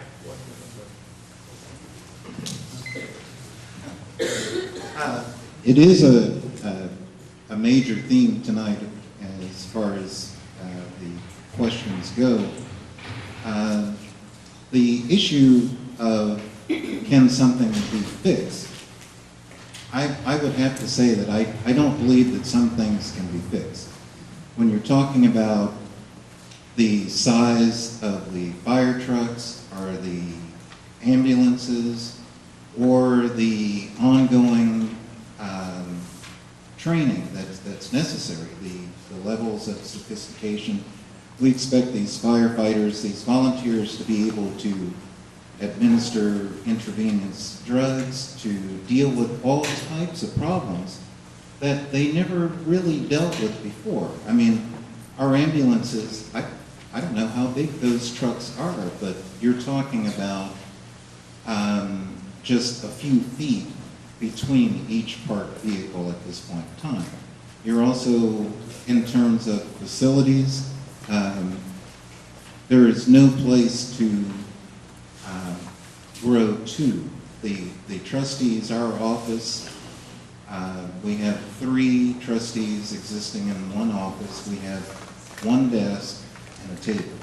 It is a major theme tonight as far as the questions go. The issue of can something be fixed? I would have to say that I don't believe that some things can be fixed. When you're talking about the size of the fire trucks or the ambulances or the ongoing training that's necessary, the levels of sophistication. We expect these firefighters, these volunteers to be able to administer intravenous drugs, to deal with all types of problems that they never really dealt with before. I mean, our ambulances, I don't know how big those trucks are, but you're talking about just a few feet between each parked vehicle at this point in time. You're also, in terms of facilities, there is no place to grow to. The trustees, our office, we have 3 trustees existing in one office. We have 1 desk and a table.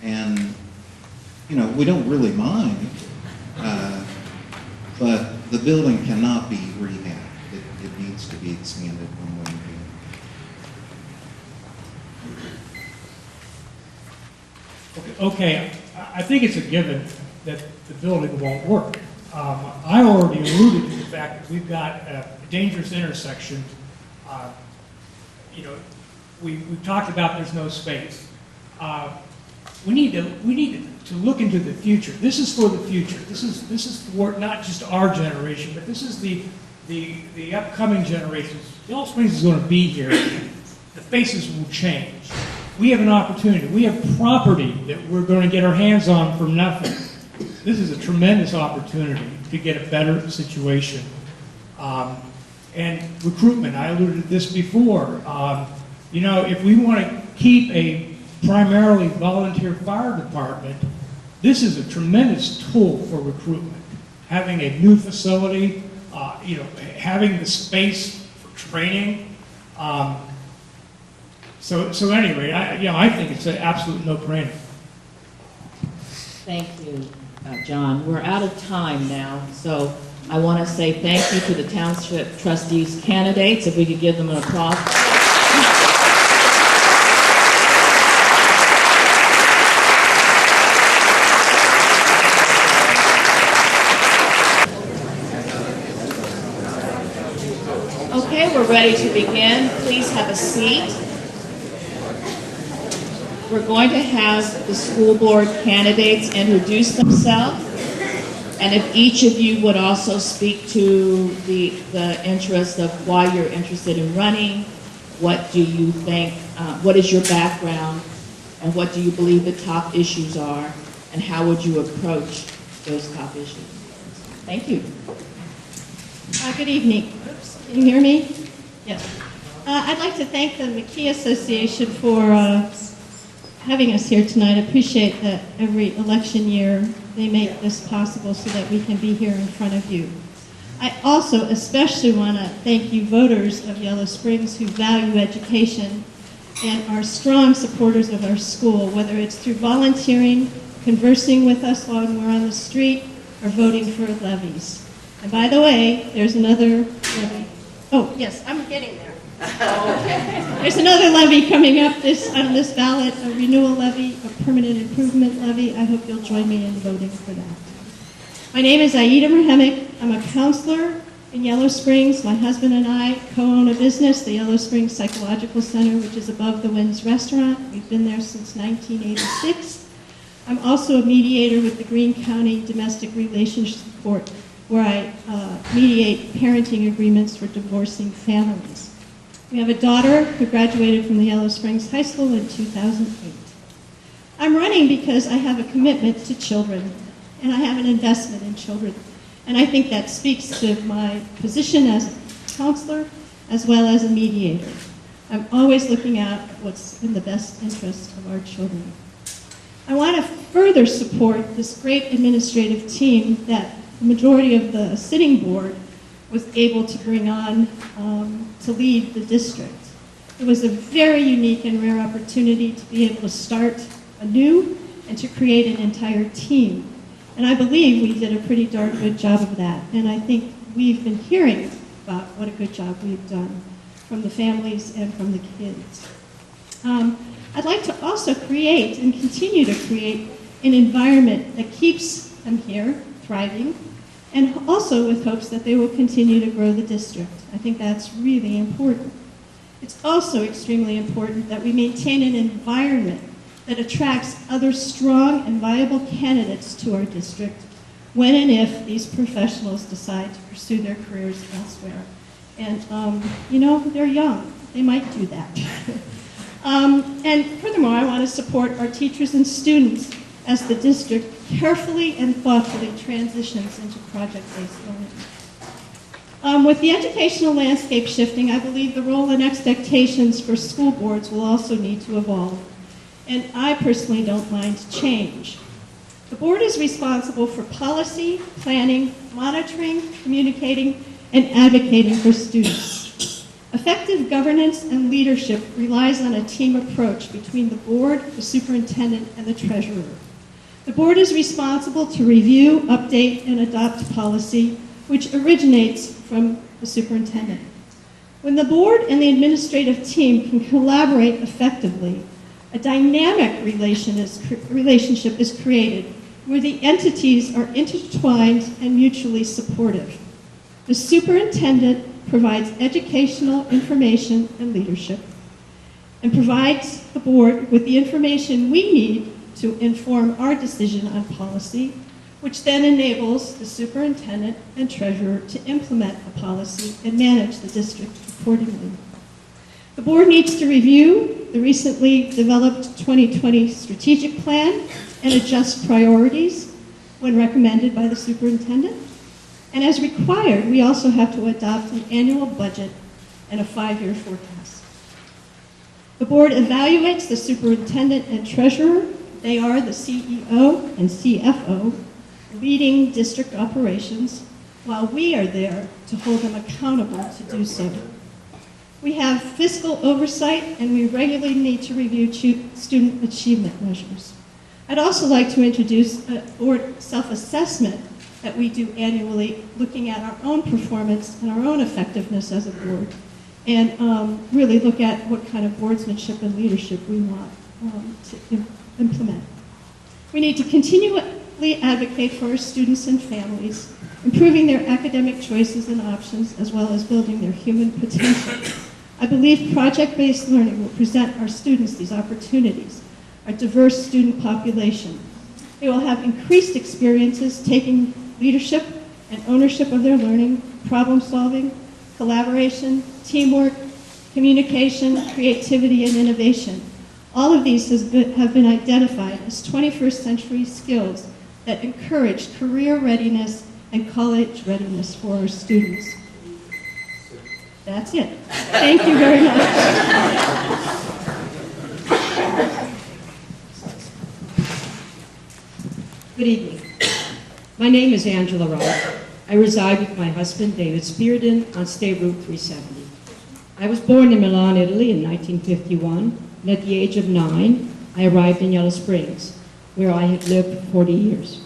And, we don't really mind, but the building cannot be rehabbed. It needs to be expanded one way or the other. Okay, I think it's a given that the building won't work. I already alluded to the fact that we've got a dangerous intersection. We've talked about there's no space. We need to look into the future. This is for the future. This is for not just our generation, but this is the upcoming generations. Yellow Springs is going to be here. The faces will change. We have an opportunity. We have property that we're going to get our hands on for nothing. This is a tremendous opportunity to get a better situation. And recruitment, I alluded to this before. If we want to keep a primarily volunteer fire department, this is a tremendous tool for recruitment. Having a new facility, having the space for training. So anyway, I think it's an absolute no-brainer. Thank you, John. We're out of time now, so I want to say thank you to the Township Trustees candidates, if we could give them an applause. Okay, we're ready to begin. Please have a seat. We're going to have the school board candidates introduce themselves, and if each of you would also speak to the interest of why you're interested in running, what do you think, what is your background, and what do you believe the top issues are, and how would you approach those top issues? Thank you. Good evening. Oops, can you hear me? Yes. I'd like to thank the McKee Association for having us here tonight. I appreciate that every election year they make this possible so that we can be here in front of you. I also especially want to thank you voters of Yellow Springs who value education and are strong supporters of our school, whether it's through volunteering, conversing with us while we're on the street, or voting for levies. And by the way, there's another levy. Oh, yes, I'm getting there. There's another levy coming up on this ballot, a renewal levy, a permanent improvement levy. I hope you'll join me in voting for that. My name is Aida Rahemic. I'm a counselor in Yellow Springs. My husband and I co-own a business, the Yellow Springs Psychological Center, which is above the Wynn's Restaurant. We've been there since 1986. I'm also a mediator with the Greene County Domestic Relations Court, where I mediate parenting agreements for divorcing families. We have a daughter who graduated from the Yellow Springs High School in 2008. I'm running because I have a commitment to children, and I have an investment in children. And I think that speaks to my position as a counselor as well as a mediator. I'm always looking out what's in the best interest of our children. I want to further support this great administrative team that the majority of the sitting board was able to bring on to lead the district. It was a very unique and rare opportunity to be able to start anew and to create an entire team. And I believe we did a pretty darn good job of that. And I think we've been hearing about what a good job we've done from the families and from the kids. I'd like to also create and continue to create an environment that keeps them here, thriving, and also with hopes that they will continue to grow the district. I think that's really important. It's also extremely important that we maintain an environment that attracts other strong and viable candidates to our district when and if these professionals decide to pursue their careers elsewhere. And, they're young. They might do that. And furthermore, I want to support our teachers and students as the district carefully and thoughtfully transitions into project-based learning. With the educational landscape shifting, I believe the role and expectations for school boards will also need to evolve. And I personally don't mind change. The board is responsible for policy, planning, monitoring, communicating, and advocating for students. Effective governance and leadership relies on a team approach between the board, the superintendent, and the treasurer. The board is responsible to review, update, and adopt policy, which originates from the superintendent. When the board and the administrative team can collaborate effectively, a dynamic relationship is created where the entities are intertwined and mutually supportive. The superintendent provides educational information and leadership and provides the board with the information we need to inform our decision on policy, which then enables the superintendent and treasurer to implement a policy and manage the district accordingly. The board needs to review the recently developed 2020 strategic plan and adjust priorities when recommended by the superintendent. And as required, we also have to adopt an annual budget and a 5-year forecast. The board evaluates the superintendent and treasurer. They are the CEO and CFO, leading district operations, while we are there to hold them accountable to do so. We have fiscal oversight, and we regularly need to review student achievement measures. I'd also like to introduce a board self-assessment that we do annually, looking at our own performance and our own effectiveness as a board, and really look at what kind of boardsmanship and leadership we want to implement. We need to continually advocate for our students and families, improving their academic choices and options, as well as building their human potential. I believe project-based learning will present our students these opportunities, our diverse student population. They will have increased experiences taking leadership and ownership of their learning, problem solving, collaboration, teamwork, communication, creativity, and innovation. All of these have been identified as 21st century skills that encourage career readiness and college readiness for our students. That's it. Thank you very much. Good evening. My name is Angela Roth. I reside with my husband, David Spearden, on State Route 370. I was born in Milan, Italy in 1951, and at the age of 9, I arrived in Yellow Springs, where I had lived for 40 years.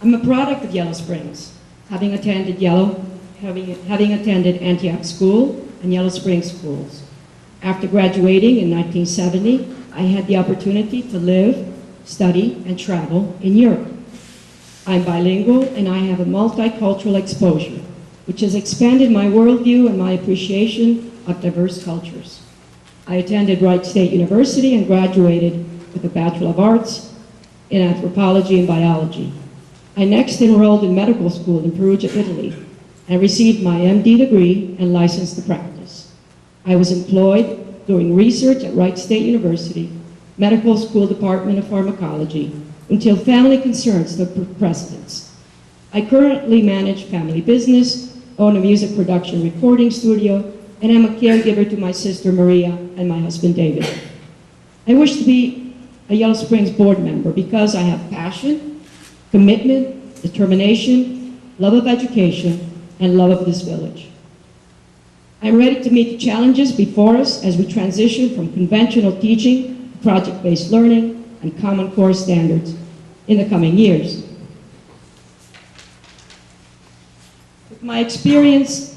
I'm a product of Yellow Springs, having attended Antioch School and Yellow Springs schools. After graduating in 1970, I had the opportunity to live, study, and travel in Europe. I'm bilingual and I have a multicultural exposure, which has expanded my worldview and my appreciation of diverse cultures. I attended Wright State University and graduated with a Bachelor of Arts in Anthropology and Biology. I next enrolled in medical school in Perugia, Italy, and received my MD degree and licensed to practice. I was employed doing research at Wright State University, Medical School Department of Pharmacology, until family concerns took precedence. I currently manage family business, own a music production recording studio, and am a caregiver to my sister Maria and my husband David. I wish to be a Yellow Springs board member because I have passion, commitment, determination, love of education, and love of this village. I'm ready to meet the challenges before us as we transition from conventional teaching to project-based learning and Common Core standards in the coming years. With my experience,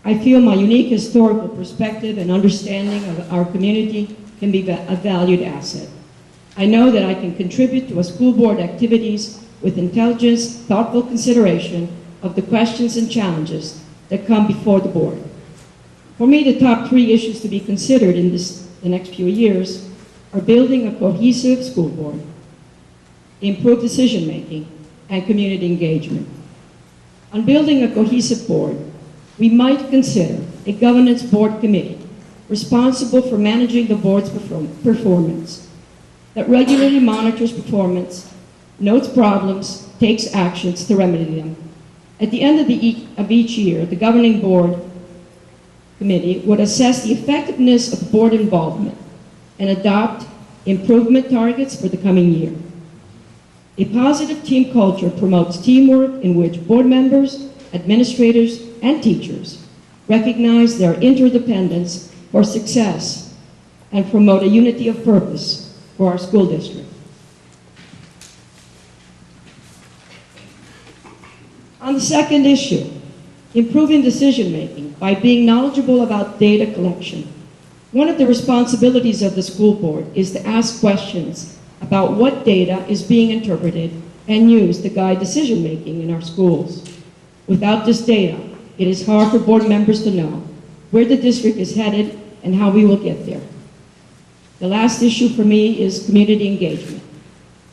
I feel my unique historical perspective and understanding of our community can be a valued asset. I know that I can contribute to a school board activities with intelligence, thoughtful consideration of the questions and challenges that come before the board. For me, the top 3 issues to be considered in the next few years are building a cohesive school board, improved decision-making, and community engagement. On building a cohesive board, we might consider a governance board committee responsible for managing the board's performance, that regularly monitors performance, notes problems, takes actions to remedy them. At the end of each year, the governing board committee would assess the effectiveness of board involvement and adopt improvement targets for the coming year. A positive team culture promotes teamwork in which board members, administrators, and teachers recognize their interdependence for success and promote a unity of purpose for our school district. On the second issue, improving decision-making by being knowledgeable about data collection. One of the responsibilities of the school board is to ask questions about what data is being interpreted and used to guide decision-making in our schools. Without this data, it is hard for board members to know where the district is headed and how we will get there. The last issue for me is community engagement.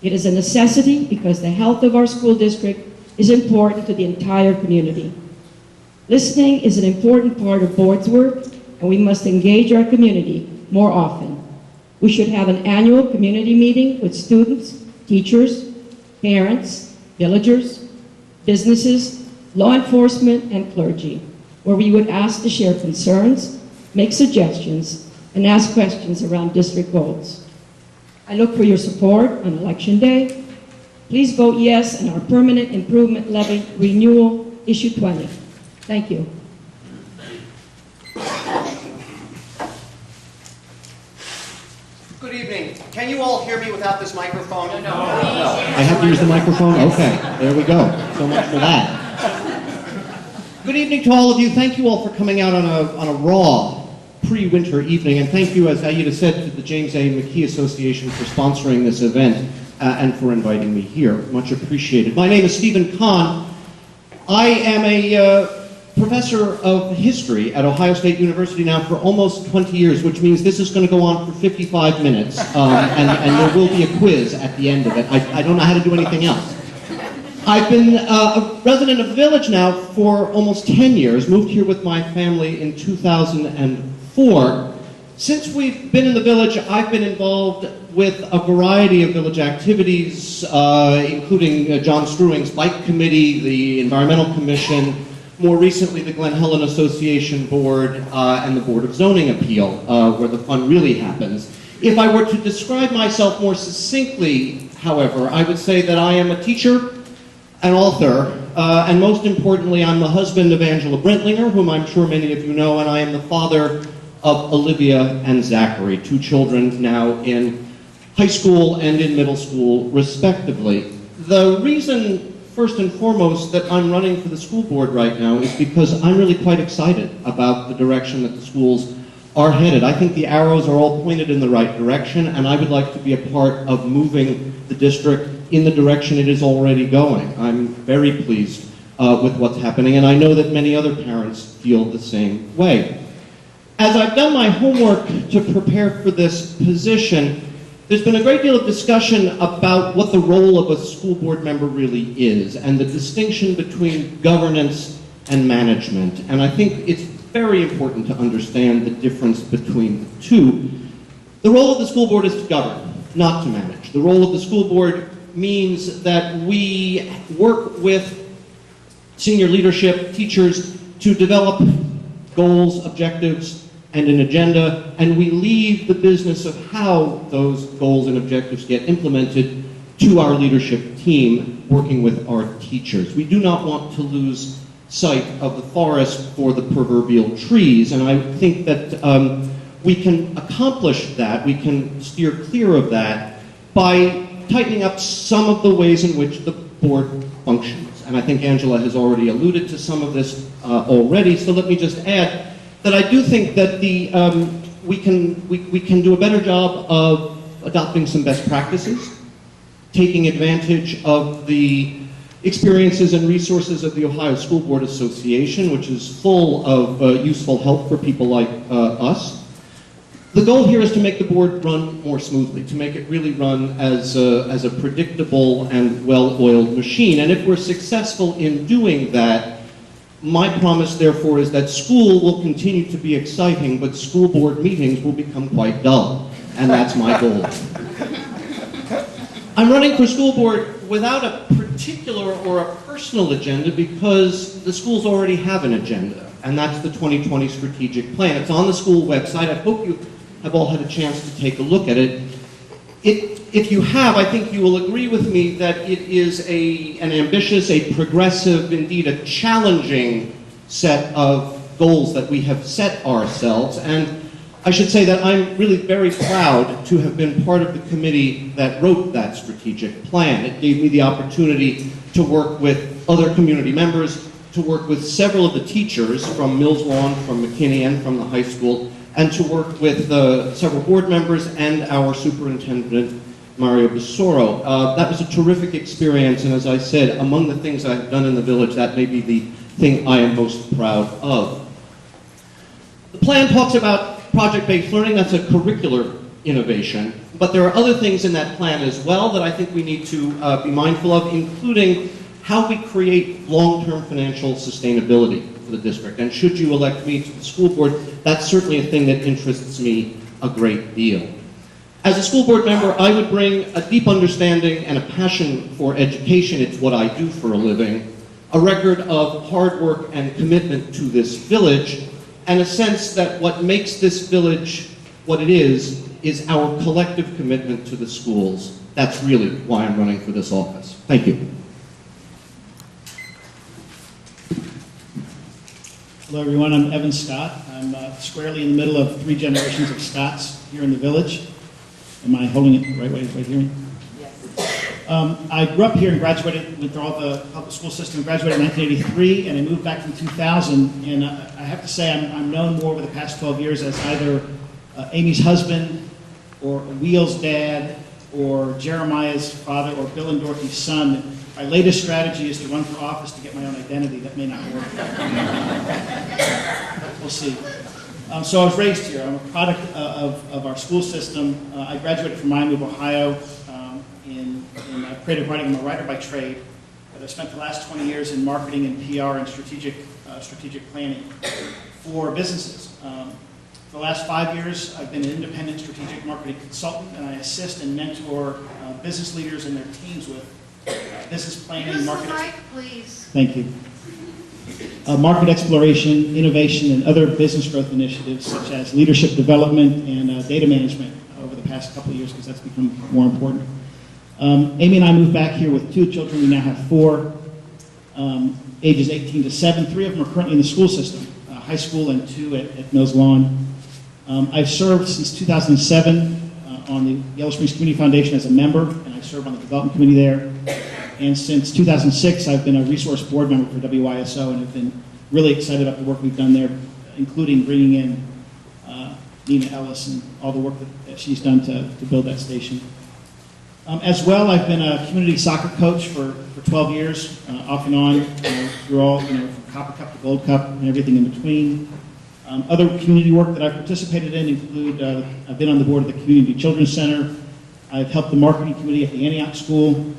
It is a necessity because the health of our school district is important to the entire community. Listening is an important part of board's work, and we must engage our community more often. We should have an annual community meeting with students, teachers, parents, villagers, businesses, law enforcement, and clergy, where we would ask to share concerns, make suggestions, and ask questions around district goals. I look for your support on Election Day. Please vote yes on our permanent improvement levy renewal, issue 20. Thank you. Good evening. Can you all hear me without this microphone? No. I have to use the microphone? Okay, there we go. So much for that. Good evening to all of you. Thank you all for coming out on a raw pre-winter evening, and thank you, as Aida said, to the James A. McKee Association for sponsoring this event and for inviting me here. Much appreciated. My name is Stephen Kahn. I am a professor of history at Ohio State University now for almost 20 years, which means this is going to go on for 55 minutes, and there will be a quiz at the end of it. I don't know how to do anything else. I've been a resident of the village now for almost 10 years, moved here with my family in 2004. Since we've been in the village, I've been involved with a variety of village activities, including John Strewing's Bike Committee, the Environmental Commission, more recently the Glen Helen Association Board, and the Board of Zoning Appeal, where the fun really happens. If I were to describe myself more succinctly, however, I would say that I am a teacher, an author, and most importantly, I'm the husband of Angela Brentlinger, whom I'm sure many of you know, and I am the father of Olivia and Zachary, 2 children now in high school and in middle school, respectively. The reason, first and foremost, that I'm running for the school board right now is because I'm really quite excited about the direction that the schools are headed. I think the arrows are all pointed in the right direction, and I would like to be a part of moving the district in the direction it is already going. I'm very pleased with what's happening, and I know that many other parents feel the same way. As I've done my homework to prepare for this position, there's been a great deal of discussion about what the role of a school board member really is, and the distinction between governance and management. And I think it's very important to understand the difference between the two. The role of the school board is to govern, not to manage. The role of the school board means that we work with senior leadership, teachers, to develop goals, objectives, and an agenda, and we leave the business of how those goals and objectives get implemented to our leadership team working with our teachers. We do not want to lose sight of the forest for the proverbial trees, and I think that we can accomplish that, we can steer clear of that by tightening up some of the ways in which the board functions. And I think Angela has already alluded to some of this already, so let me just add that I do think that we can do a better job of adopting some best practices, taking advantage of the experiences and resources of the Ohio School Board Association, which is full of useful help for people like us. The goal here is to make the board run more smoothly, to make it really run as a predictable and well-oiled machine. And if we're successful in doing that, my promise, therefore, is that school will continue to be exciting, but school board meetings will become quite dull. And that's my goal. I'm running for school board without a particular or a personal agenda because the schools already have an agenda, and that's the 2020 strategic plan. It's on the school website. I hope you have all had a chance to take a look at it. If you have, I think you will agree with me that it is an ambitious, a progressive, indeed a challenging set of goals that we have set ourselves. And I should say that I'm really very proud to have been part of the committee that wrote that strategic plan. It gave me the opportunity to work with other community members, to work with several of the teachers from Mills Lawn, from McKinney, and from the high school, and to work with several board members and our superintendent, Mario Besoro. That was a terrific experience, and as I said, among the things I've done in the village, that may be the thing I am most proud of. The plan talks about project-based learning. That's a curricular innovation, but there are other things in that plan as well that I think we need to be mindful of, including how we create long-term financial sustainability for the district. And should you elect me to the school board, that's certainly a thing that interests me a great deal. As a school board member, I would bring a deep understanding and a passion for education. It's what I do for a living. A record of hard work and commitment to this village, and a sense that what makes this village what it is our collective commitment to the schools. That's really why I'm running for this office. Thank you. Hello, everyone. I'm Evan Scott. I'm squarely in the middle of 3 generations of Scotts here in the village. Am I holding it the right way? Is everybody hearing? Yes. I grew up here and graduated, went through all the public school system, graduated in 1983, and I moved back in 2000. And I have to say I'm known more over the past 12 years as either Amy's husband, or Wheel's dad, or Jeremiah's father, or Bill and Dorothy's son. My latest strategy is to run for office to get my own identity. That may not work. We'll see. So I was raised here. I'm a product of our school system. I graduated from Miami of Ohio in creative writing. I'm a writer by trade, but I spent the last 20 years in marketing and PR and strategic planning for businesses. For the last 5 years, I've been an independent strategic marketing consultant, and I assist and mentor business leaders and their teams with business planning, market. Use the mic, please. Thank you. Market exploration, innovation, and other business growth initiatives such as leadership development and data management over the past couple of years, because that's become more important. Amy and I moved back here with 2 children. We now have 4. ages 18 to 7. 3 of them are currently in the school system, high school and 2 at Mills Lawn. I've served since 2007 on the Yellow Springs Community Foundation as a member, and I serve on the development committee there. And since 2006, I've been a resource board member for WYSO, and have been really excited about the work we've done there, including bringing in Nina Ellis and all the work that she's done to build that station. As well, I've been a community soccer coach for 12 years, off and on, through all, from Copper Cup to Gold Cup and everything in between. Other community work that I've participated in include, I've been on the board of the Community Children's Center. I've helped the marketing committee at the Antioch School,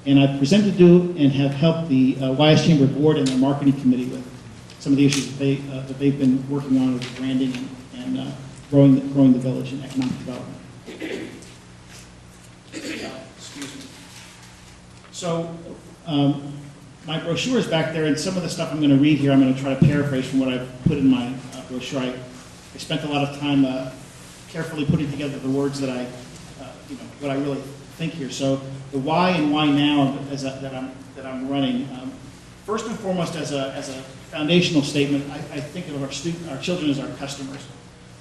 and I've presented to and have helped the YS Chamber Board and their marketing committee with some of the issues that they've been working on with branding and growing the village and economic development. Excuse me. So, my brochure is back there, and some of the stuff I'm going to read here, I'm going to try to paraphrase from what I've put in my brochure. I spent a lot of time carefully putting together the words that what I really think here. So, the why and why now that I'm running. First and foremost, as a foundational statement, I think of our children as our customers.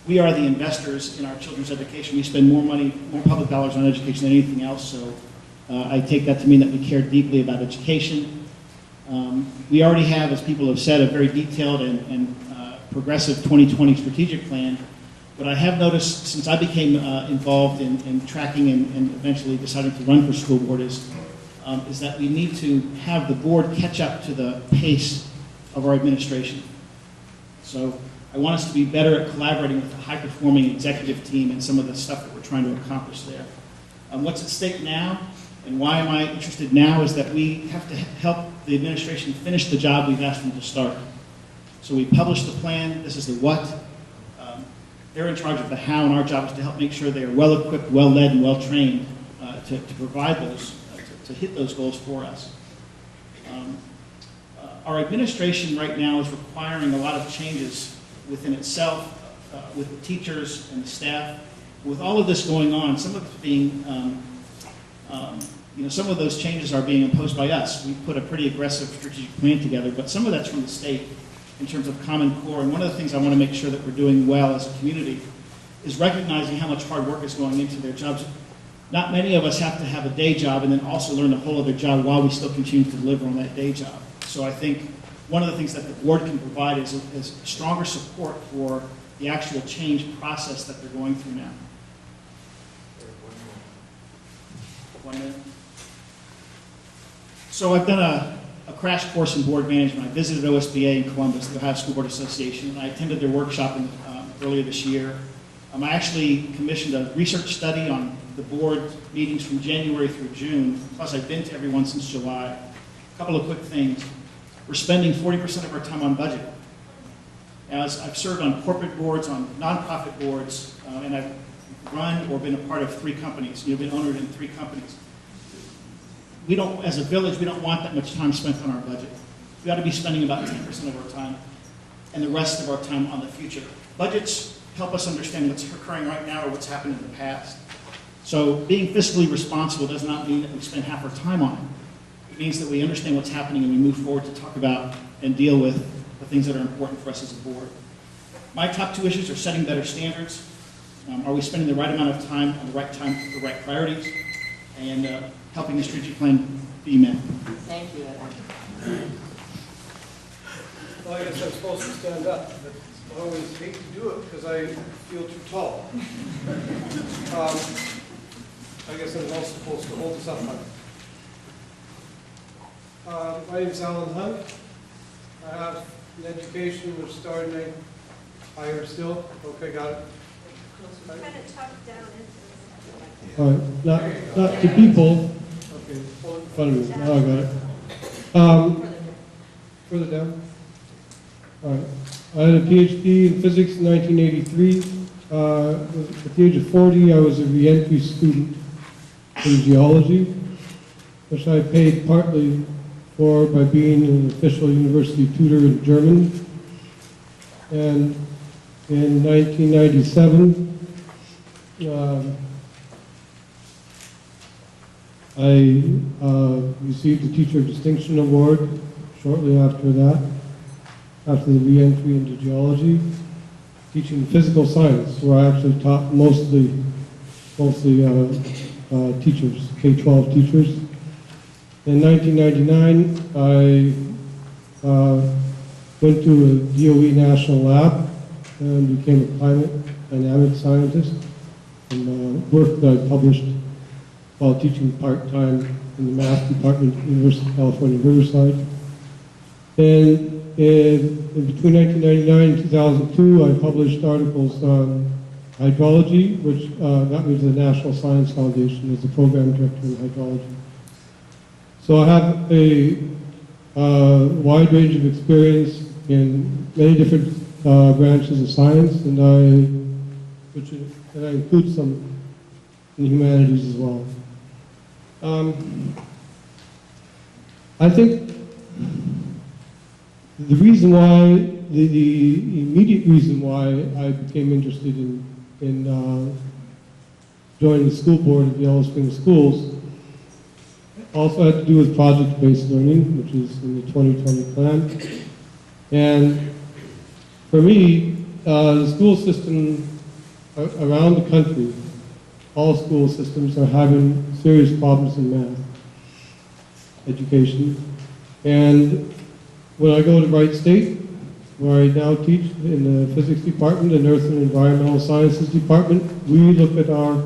We are the investors in our children's education. We spend more money, more public dollars on education than anything else, so I take that to mean that we care deeply about education. We already have, as people have said, a very detailed and progressive 2020 strategic plan. What I have noticed since I became involved in tracking and eventually deciding to run for school board is that we need to have the board catch up to the pace of our administration. So I want us to be better at collaborating with the high-performing executive team and some of the stuff that we're trying to accomplish there. What's at stake now, and why am I interested now, is that we have to help the administration finish the job we've asked them to start. So we published the plan. This is the what. They're in charge of the how, and our job is to help make sure they are well-equipped, well-led, and well-trained to provide those, to hit those goals for us. Our administration right now is requiring a lot of changes within itself, with the teachers and the staff. With all of this going on, some of it being, some of those changes are being imposed by us. We put a pretty aggressive strategic plan together, but some of that's from the state in terms of Common Core. And one of the things I want to make sure that we're doing well as a community is recognizing how much hard work is going into their jobs. Not many of us have to have a day job and then also learn a whole other job while we still continue to deliver on that day job. So I think one of the things that the board can provide is stronger support for the actual change process that they're going through now. 1 minute. So I've done a crash course in board management. I visited OSBA in Columbus, the Ohio School Board Association, and I attended their workshop earlier this year. I actually commissioned a research study on the board meetings from January through June, plus I've been to every one since July. A couple of quick things. We're spending 40% of our time on budget. As I've served on corporate boards, on nonprofit boards, and I've run or been a part of 3 companies. You've been owner in 3 companies. We don't, as a village, we don't want that much time spent on our budget. We ought to be spending about 10% of our time and the rest of our time on the future. Budgets help us understand what's occurring right now or what's happened in the past. So being fiscally responsible does not mean that we spend half our time on it. It means that we understand what's happening and we move forward to talk about and deal with the things that are important for us as a board. My top 2 issues are setting better standards. Are we spending the right amount of time on the right time for the right priorities? And helping the strategic plan be met. Thank you, Evan. Well, I guess I'm supposed to stand up, but I always hate to do it because I feel too tall. I guess I'm also supposed to hold this up. My name is Alan Hunt. I have an education which started higher still. Okay, got it. Kind of tucked down Not to people. Okay, in front of me. Now I got it. Further down. All right. I had a PhD in physics in 1983. At the age of 40, I was a re-entry student in geology, which I paid partly for by being an official university tutor in Germany. And in 1997, I received the Teacher of Distinction Award shortly after that, after the re-entry into geology, teaching physical science, where I actually taught mostly teachers, K-12 teachers. In 1999, I went to a DOE national lab and became a climate dynamics scientist, and work that I published while teaching part-time in the math department at the University of California, Riverside. And in between 1999 and 2002, I published articles on hydrology, which got me to the National Science Foundation as the program director in hydrology. So I have a wide range of experience in many different branches of science, and I include some in the humanities as well. I think the reason why, the immediate reason why I became interested in joining the school board of Yellow Springs Schools also had to do with project-based learning, which is in the 2020 plan. And for me, the school system around the country, all school systems are having serious problems in math education. And when I go to Wright State, where I now teach in the physics department and earth and environmental sciences department, we look at our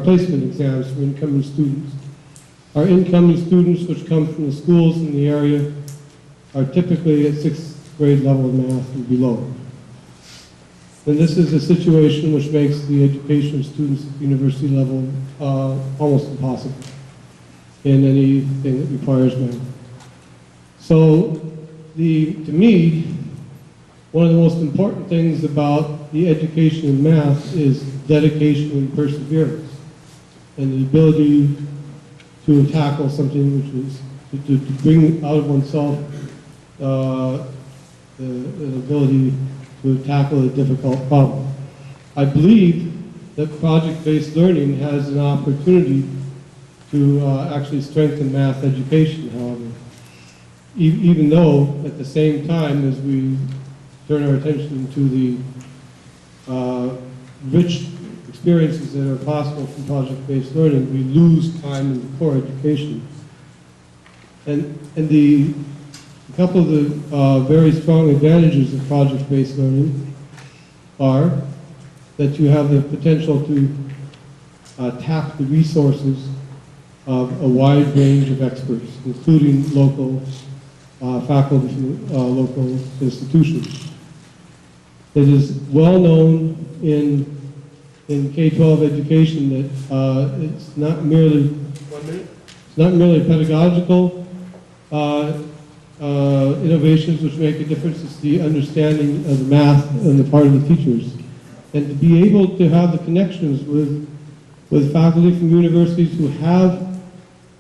placement exams for incoming students. Our incoming students, which come from the schools in the area, are typically at 6th grade level of math and below. And this is a situation which makes the education of students at the university level almost impossible in anything that requires math. So, to me, one of the most important things about the education in math is dedication and perseverance, and the ability to tackle something which is, to bring out of oneself the ability to tackle a difficult problem. I believe that project-based learning has an opportunity to actually strengthen math education, however. Even though, at the same time, as we turn our attention to the rich experiences that are possible from project-based learning, we lose time in the core education. And a couple of the very strong advantages of project-based learning are that you have the potential to tap the resources of a wide range of experts, including local faculty from local institutions. It is well known in K-12 education that it's not merely pedagogical innovations which make a difference. It's the understanding of the math on the part of the teachers, and to be able to have the connections with faculty from universities who have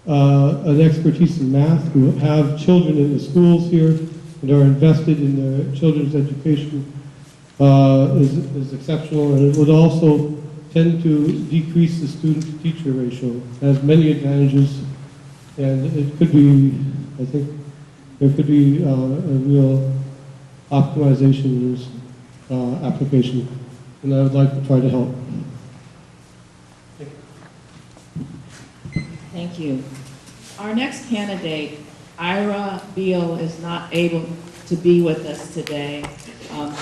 an expertise in math, who have children in the schools here and are invested in their children's education is exceptional, and it would also tend to decrease the student-to-teacher ratio. It has many advantages, and it could be, I think, there could be a real optimization in this application, and I would like to try to help. Thank you. Our next candidate, Ira Beal, is not able to be with us today.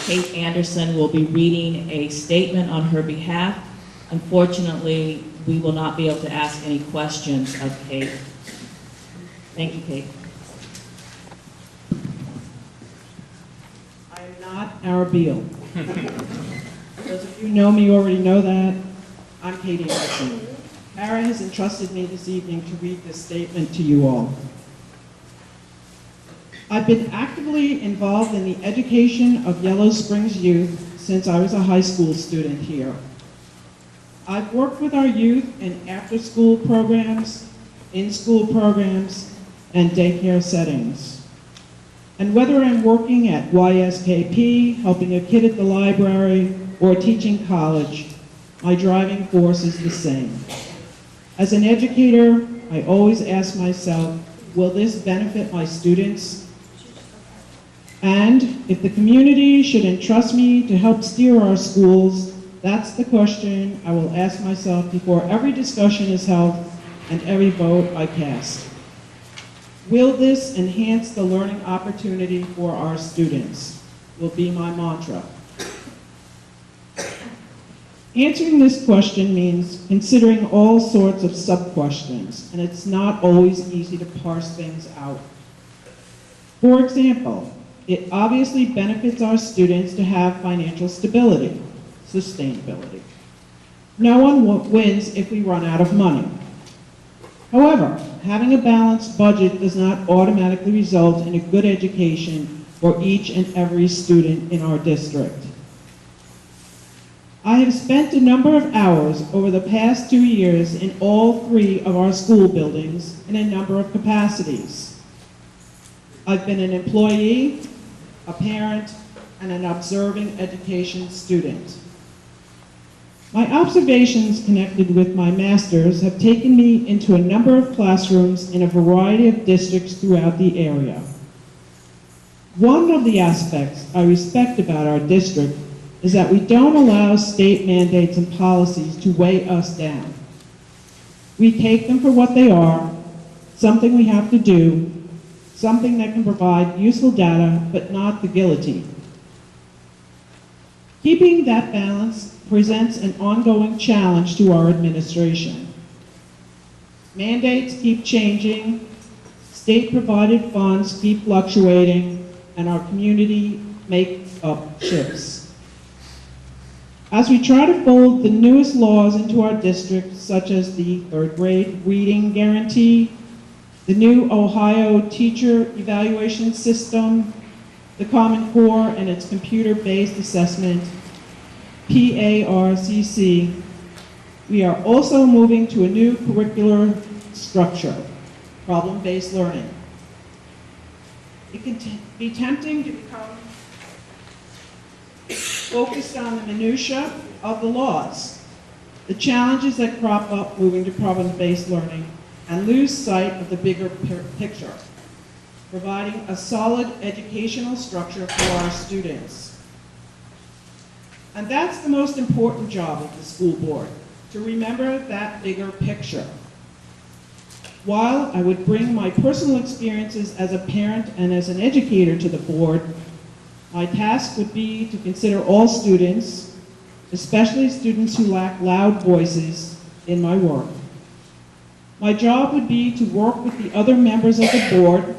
Kate Anderson will be reading a statement on her behalf. Unfortunately, we will not be able to ask any questions of Kate. Thank you, Kate. I am not Ira Beal. Those of you who know me already know that. I'm Kate Anderson. Ira has entrusted me this evening to read this statement to you all. I've been actively involved in the education of Yellow Springs youth since I was a high school student here. I've worked with our youth in after-school programs, in-school programs, and daycare settings. And whether I'm working at YSKP, helping a kid at the library, or teaching college, my driving force is the same. As an educator, I always ask myself, will this benefit my students? And if the community should entrust me to help steer our schools, that's the question I will ask myself before every discussion is held and every vote I cast. Will this enhance the learning opportunity for our students? Will be my mantra. Answering this question means considering all sorts of sub-questions, and it's not always easy to parse things out. For example, it obviously benefits our students to have financial stability, sustainability. No one wins if we run out of money. However, having a balanced budget does not automatically result in a good education for each and every student in our district. I have spent a number of hours over the past 2 years in all 3 of our school buildings in a number of capacities. I've been an employee, a parent, and an observing education student. My observations connected with my master's have taken me into a number of classrooms in a variety of districts throughout the area. One of the aspects I respect about our district is that we don't allow state mandates and policies to weigh us down. We take them for what they are, something we have to do, something that can provide useful data, but not the guillotine. Keeping that balance presents an ongoing challenge to our administration. Mandates keep changing, state-provided funds keep fluctuating, and our community make-up shifts. As we try to fold the newest laws into our district, such as the 3rd grade reading guarantee, the new Ohio teacher evaluation system, the Common Core and its computer-based assessment, PARCC, we are also moving to a new curricular structure, problem-based learning. It can be tempting to become focused on the minutiae of the laws, the challenges that crop up moving to problem-based learning, and lose sight of the bigger picture, providing a solid educational structure for our students. And that's the most important job of the school board, to remember that bigger picture. While I would bring my personal experiences as a parent and as an educator to the board, my task would be to consider all students, especially students who lack loud voices, in my work. My job would be to work with the other members of the board,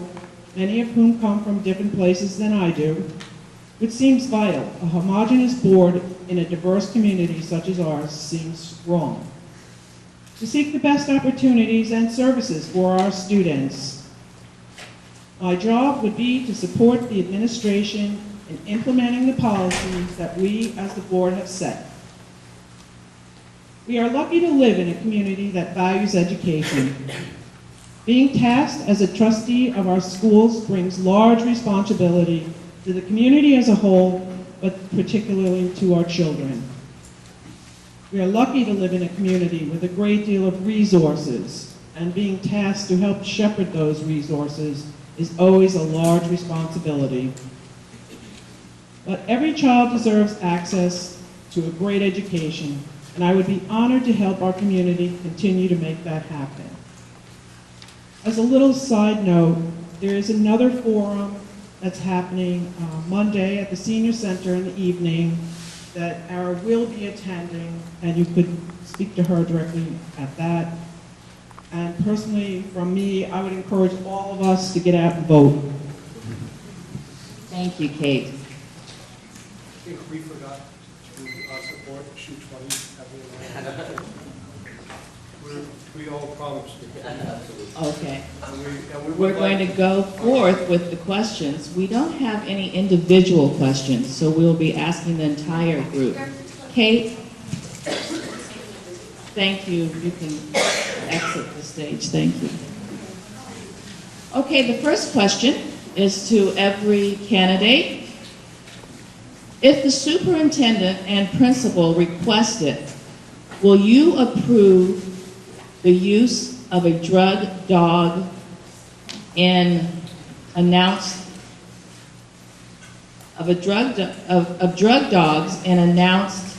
many of whom come from different places than I do, which seems vital. A homogeneous board in a diverse community such as ours seems wrong. To seek the best opportunities and services for our students. My job would be to support the administration in implementing the policies that we as the board have set. We are lucky to live in a community that values education. Being tasked as a trustee of our schools brings large responsibility to the community as a whole, but particularly to our children. We are lucky to live in a community with a great deal of resources, and being tasked to help shepherd those resources is always a large responsibility. But every child deserves access to a great education, and I would be honored to help our community continue to make that happen. As a little side note, there is another forum that's happening Monday at the Senior Center in the evening that Ara will be attending, and you could speak to her directly at that. And personally, from me, I would encourage all of us to get out and vote. Thank you, Kate. I think we forgot to support Shoot 20. We all promised. Okay. And we We're would going to like- go forth with the questions. We don't have any individual questions, so we'll be asking the entire group. Kate? Thank you. You can exit the stage. Thank you. Okay, the first question is to every candidate. If the superintendent and principal request it, will you approve the use of a drug dog in announced of drug dogs and announced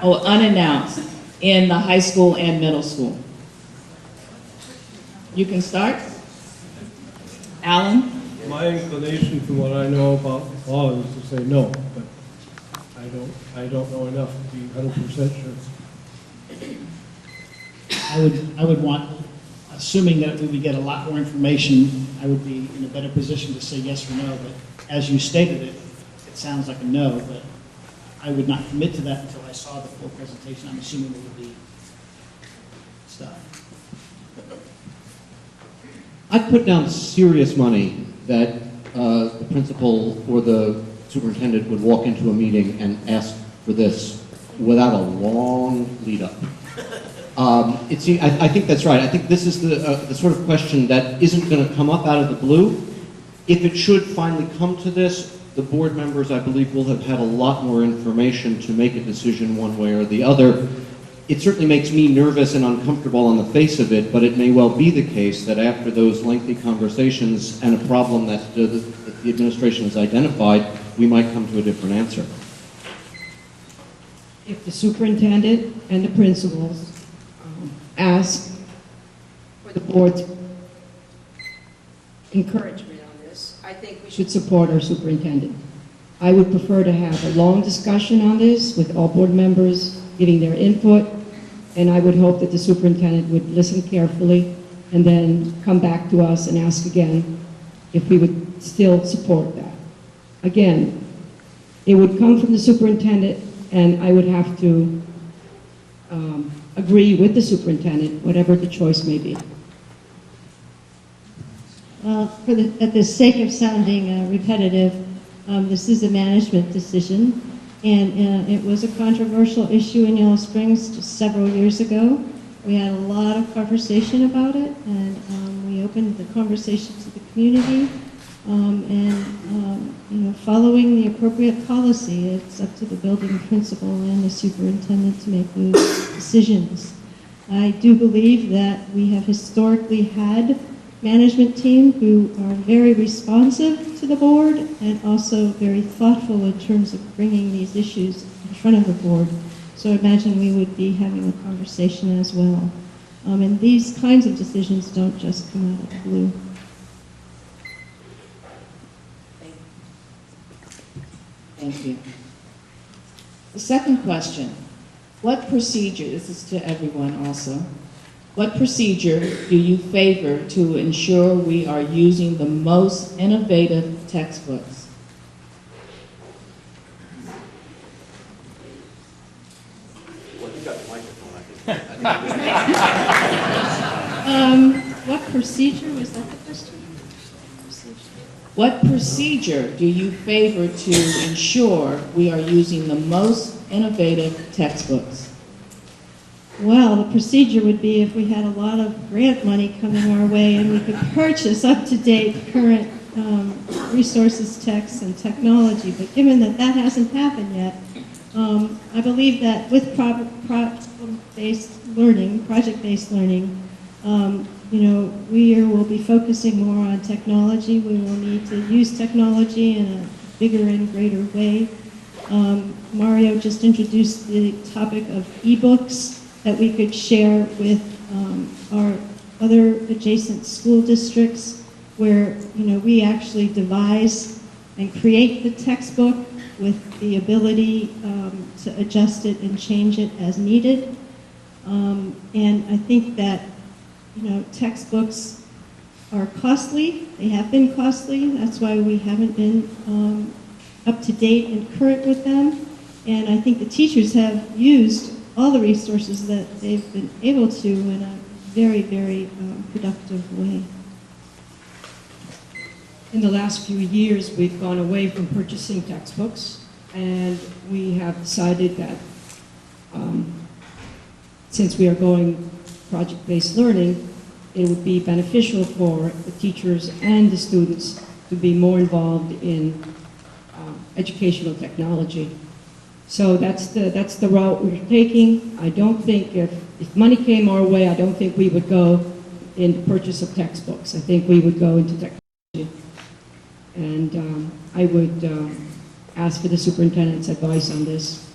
unannounced in the high school and middle school. You can start. Alan? My inclination, from what I know about the law, is to say no, but I don't know enough to be 100% sure. I would want, assuming that we would get a lot more information, I would be in a better position to say yes or no, but as you stated it, it sounds like a no, but I would not commit to that until I saw the full presentation. I'm assuming there would be stuff. I'd put down serious money that the principal or the superintendent would walk into a meeting and ask for this without a long lead up. I think that's right. I think this is the sort of question that isn't going to come up out of the blue. If it should finally come to this, the board members, I believe, will have had a lot more information to make a decision one way or the other. It certainly makes me nervous and uncomfortable on the face of it, but it may well be the case that after those lengthy conversations and a problem that the administration has identified, we might come to a different answer. If the superintendent and the principals ask for the board's encouragement on this, I think we should support our superintendent. I would prefer to have a long discussion on this with all board members giving their input, and I would hope that the superintendent would listen carefully and then come back to us and ask again if we would still support that. Again, it would come from the superintendent, and I would have to agree with the superintendent, whatever the choice may be. Well, at the sake of sounding repetitive, this is a management decision, and it was a controversial issue in Yellow Springs just several years ago. We had a lot of conversation about it, and we opened the conversation to the community, following the appropriate policy, it's up to the building principal and the superintendent to make those decisions. I do believe that we have historically had management team who are very responsive to the board and also very thoughtful in terms of bringing these issues in front of the board. So I imagine we would be having a conversation as well. And these kinds of decisions don't just come out of the blue. Thank you. The second question, what procedure, this is to everyone also, what procedure do you favor to ensure we are using the most innovative textbooks? Well, you got the microphone, I think. What procedure, was that the question? What procedure do you favor to ensure we are using the most innovative textbooks? Well, the procedure would be if we had a lot of grant money coming our way and we could purchase up-to-date current resources, texts, and technology. But given that that hasn't happened yet, I believe that with project-based learning, we will be focusing more on technology. We will need to use technology in a bigger and greater way. Mario just introduced the topic of ebooks that we could share with our other adjacent school districts, where we actually devise and create the textbook with the ability to adjust it and change it as needed. And I think that textbooks are costly. They have been costly. That's why we haven't been up to date and current with them. And I think the teachers have used all the resources that they've been able to in a very, very productive way. In the last few years, we've gone away from purchasing textbooks, and we have decided that since we are going project-based learning, it would be beneficial for the teachers and the students to be more involved in educational technology. So that's the route we're taking. I don't think if money came our way, I don't think we would go into purchase of textbooks. I think we would go into technology. And I would ask for the superintendent's advice on this.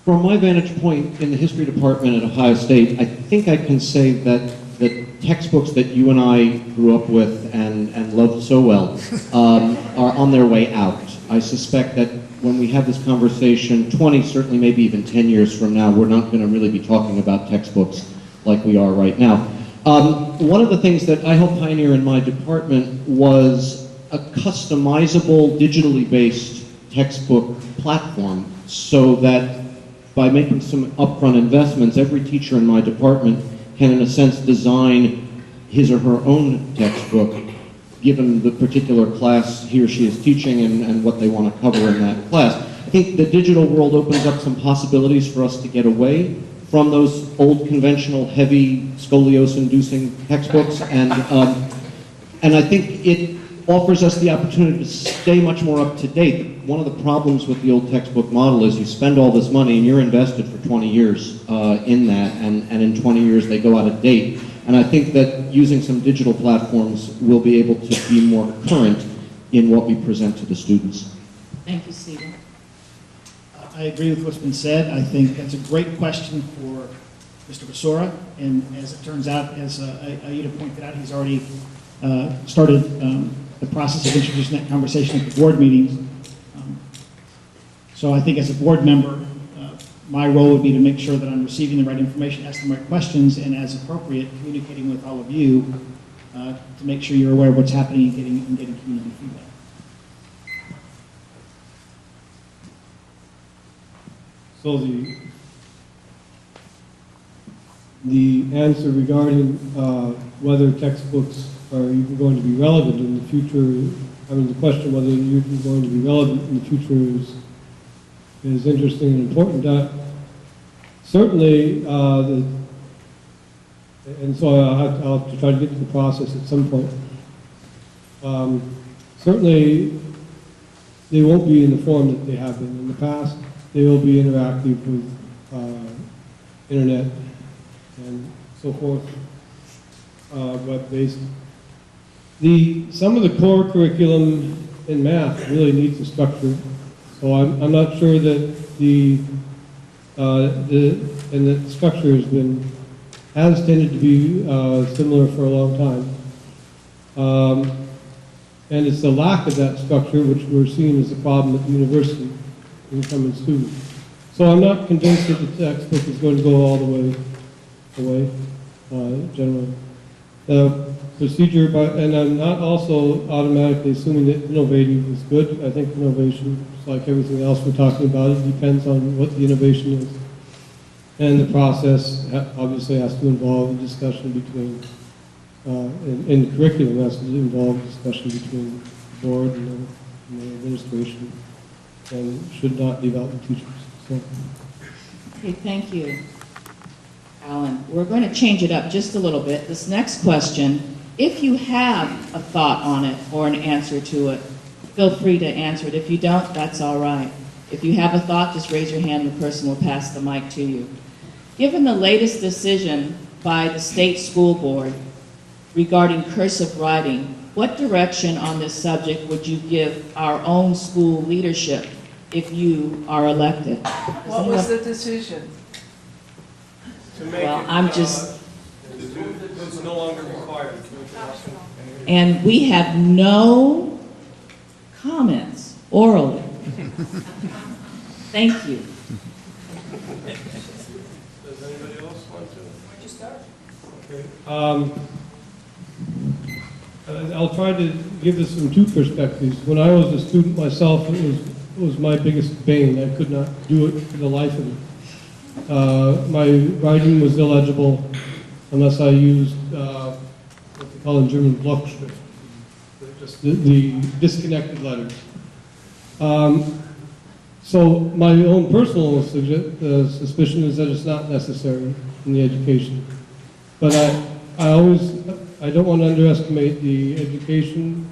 From my vantage point in the history department at Ohio State, I think I can say that the textbooks that you and I grew up with and loved so well are on their way out. I suspect that when we have this conversation, 20, certainly maybe even 10 years from now, we're not going to really be talking about textbooks like we are right now. One of the things that I helped pioneer in my department was a customizable, digitally based textbook platform, so that by making some upfront investments, every teacher in my department can, in a sense, design his or her own textbook, given the particular class he or she is teaching and what they want to cover in that class. I think the digital world opens up some possibilities for us to get away from those old, conventional, heavy, scoliosis-inducing textbooks, and I think it offers us the opportunity to stay much more up to date. One of the problems with the old textbook model is you spend all this money and you're invested for 20 years in that, and in 20 years they go out of date. And I think that using some digital platforms will be able to be more current in what we present to the students. Thank you, Stephen. I agree with what's been said. I think that's a great question for Mr. Basura, and as it turns out, as Aida pointed out, he's already started the process of introducing that conversation at the board meetings. So I think as a board member, my role would be to make sure that I'm receiving the right information, asking the right questions, and as appropriate, communicating with all of you to make sure you're aware of what's happening and getting community feedback. So the answer regarding whether textbooks are even going to be relevant in the future, I mean, the question whether you're going to be relevant in the future is interesting and important. Certainly, and so I'll have to try to get to the process at some point. Certainly, they won't be in the form that they have been in the past. They will be interactive with internet and so forth, web-based. Some of the core curriculum in math really needs a structure. So I'm not sure that the structure has tended to be similar for a long time. And it's the lack of that structure which we're seeing as a problem at the university, incoming students. So I'm not convinced that the textbook is going to go all the way away, generally. The procedure, and I'm not also automatically assuming that innovative is good. I think innovation, like everything else we're talking about, it depends on what the innovation is. And the process obviously has to involve a discussion between, in the curriculum has to involve a discussion between the board and the administration, and should not leave out the teachers. So. Okay, thank you, Alan. We're going to change it up just a little bit. This next question, if you have a thought on it or an answer to it, feel free to answer it. If you don't, that's all right. If you have a thought, just raise your hand and the person will pass the mic to you. Given the latest decision by the state school board regarding cursive writing, what direction on this subject would you give our own school leadership if you are elected? What was the decision? Well, I'm just... It's no longer required. And we have no comments orally. Thank you. Does anybody else want to? Where'd you start? Okay. I'll try to give this from two perspectives. When I was a student myself, it was my biggest bane. I could not do it for the life of me. My writing was illegible unless I used what they call in German Blockschrift, just the disconnected letters. So my own personal suspicion is that it's not necessary in the education. But I don't want to underestimate the education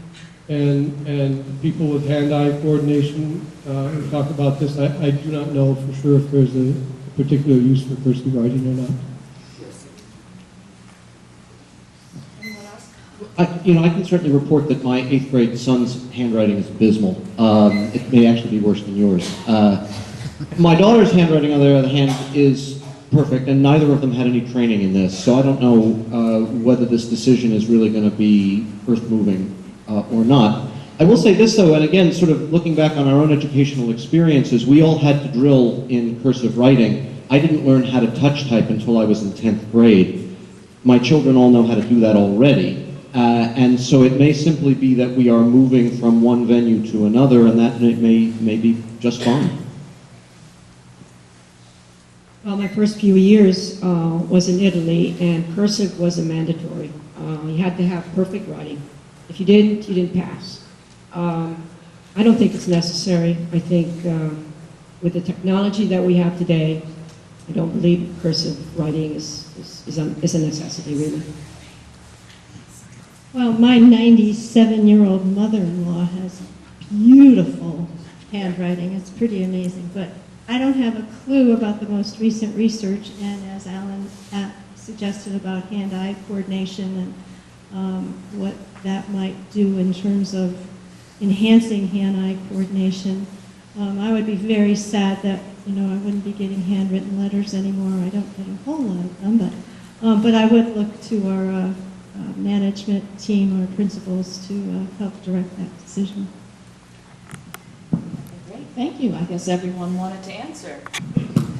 and people with hand-eye coordination who talk about this. I do not know for sure if there's a particular use for cursive writing or not. I can certainly report that my 8th grade son's handwriting is abysmal. It may actually be worse than yours. My daughter's handwriting, on the other hand, is perfect, and neither of them had any training in this, so I don't know whether this decision is really going to be earth-moving or not. I will say this, though, and again, sort of looking back on our own educational experiences, we all had to drill in cursive writing. I didn't learn how to touch type until I was in 10th grade. My children all know how to do that already. And so it may simply be that we are moving from one venue to another, and that may be just fine. Well, my first few years was in Italy, and cursive was a mandatory. You had to have perfect writing. If you didn't pass. I don't think it's necessary. I think with the technology that we have today, I don't believe cursive writing is a necessity, really. Well, my 97-year-old mother-in-law has beautiful handwriting. It's pretty amazing, but I don't have a clue about the most recent research, and as Alan suggested about hand-eye coordination and what that might do in terms of enhancing hand-eye coordination. I would be very sad that, I wouldn't be getting handwritten letters anymore. I don't get a whole lot of them, but I would look to our management team or principals to help direct that decision. Great, thank you. I guess everyone wanted to answer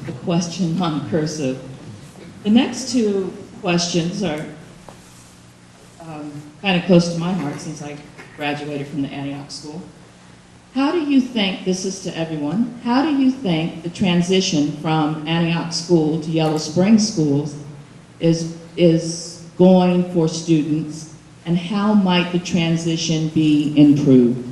the question on cursive. The next two questions are kind of close to my heart since I graduated from the Antioch School. How do you think, this is to everyone, how do you think the transition from Antioch School to Yellow Springs Schools is going for students, and how might the transition be improved?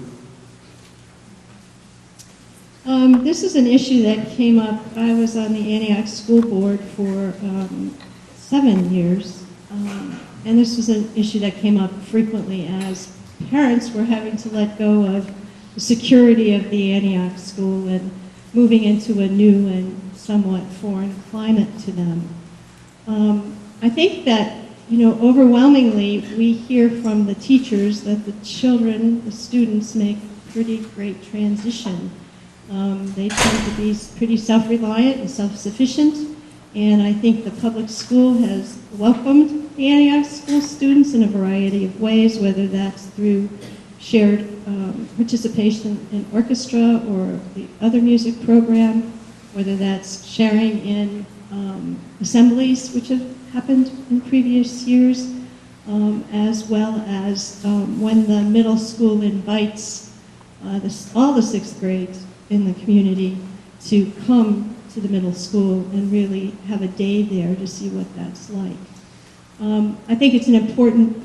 This is an issue that came up. I was on the Antioch School Board for 7 years, and this was an issue that came up frequently as parents were having to let go of the security of the Antioch School and moving into a new and somewhat foreign climate to them. I think that, overwhelmingly we hear from the teachers that the children, the students, make pretty great transition. They tend to be pretty self-reliant and self-sufficient, and I think the public school has welcomed the Antioch School students in a variety of ways, whether that's through shared participation in orchestra or the other music program, whether that's sharing in assemblies, which have happened in previous years, as well as when the middle school invites all the sixth grades in the community to come to the middle school and really have a day there to see what that's like. I think it's an important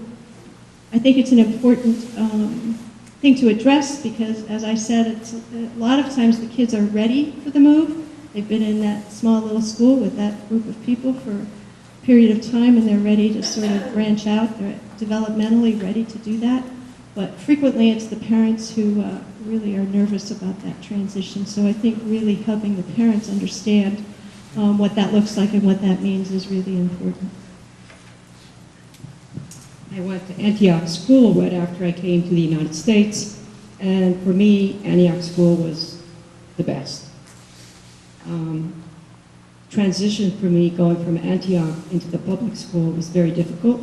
thing to address because, as I said, a lot of times the kids are ready for the move. They've been in that small little school with that group of people for a period of time, and they're ready to sort of branch out. They're developmentally ready to do that. But frequently it's the parents who really are nervous about that transition. So I think really helping the parents understand what that looks like and what that means is really important. I went to Antioch School right after I came to the United States, and for me, Antioch School was the best. Transition for me going from Antioch into the public school was very difficult.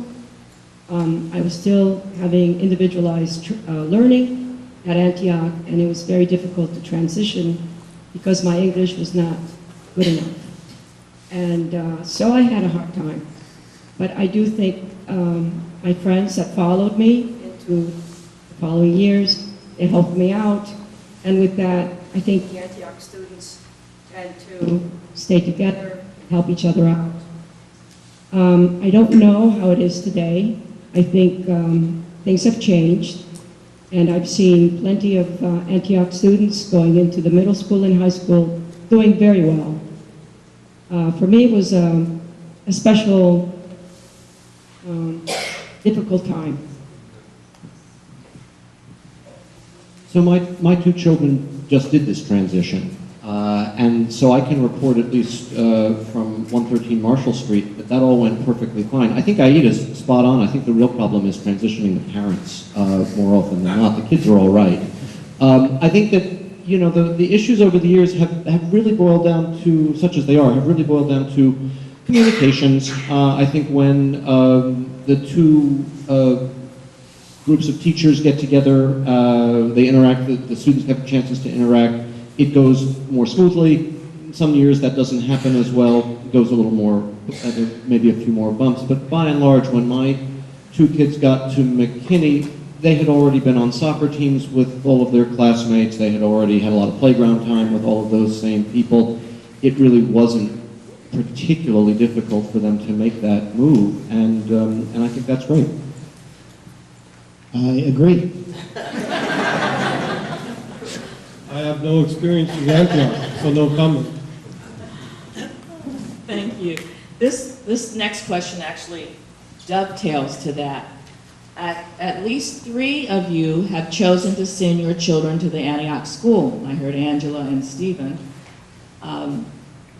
I was still having individualized learning at Antioch, and it was very difficult to transition because my English was not good enough. And so I had a hard time. But I do think my friends that followed me into the following years, they helped me out. And with that, I think the Antioch students tend to stay together, help each other out. I don't know how it is today. I think things have changed, and I've seen plenty of Antioch students going into the middle school and high school doing very well. For me, it was a special, difficult time. So my two children just did this transition. And so I can report, at least from 113 Marshall Street, that all went perfectly fine. I think Aida's spot on. I think the real problem is transitioning the parents more often than not. The kids are all right. I think that, you know, the issues over the years have really boiled down to, such as they are, have really boiled down to communications. I think when the two groups of teachers get together, they interact, the students have chances to interact, it goes more smoothly. Some years that doesn't happen as well, it goes a little more, maybe a few more bumps, but by and large, when my two kids got to McKinney, they had already been on soccer teams with all of their classmates, they had already had a lot of playground time with all of those same people. It really wasn't particularly difficult for them to make that move, and I think that's great. I agree. I have no experience with Antioch, so no comment. Thank you. This next question actually dovetails to that. At least 3 of you have chosen to send your children to the Antioch school. I heard Angela and Stephen.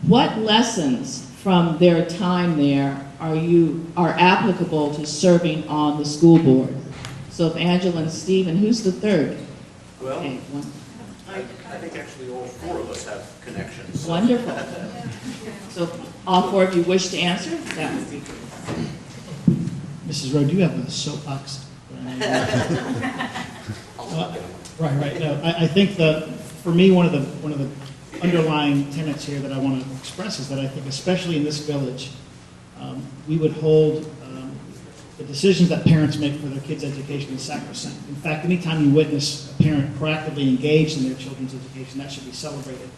What lessons from their time there are applicable to serving on the school board? So if Angela and Stephen, who's the third? Well, Okay, one. I think actually all 4 of us have connections. Wonderful. So if all 4 of you wish to answer, that would be great. Mrs. Rowe, do you have a soapbox? Right. No, I think for me, one of the underlying tenets here that I want to express is that I think, especially in this village, we would hold the decisions that parents make for their kids' education is sacrosanct. In fact, anytime you witness a parent proactively engaged in their children's education, that should be celebrated.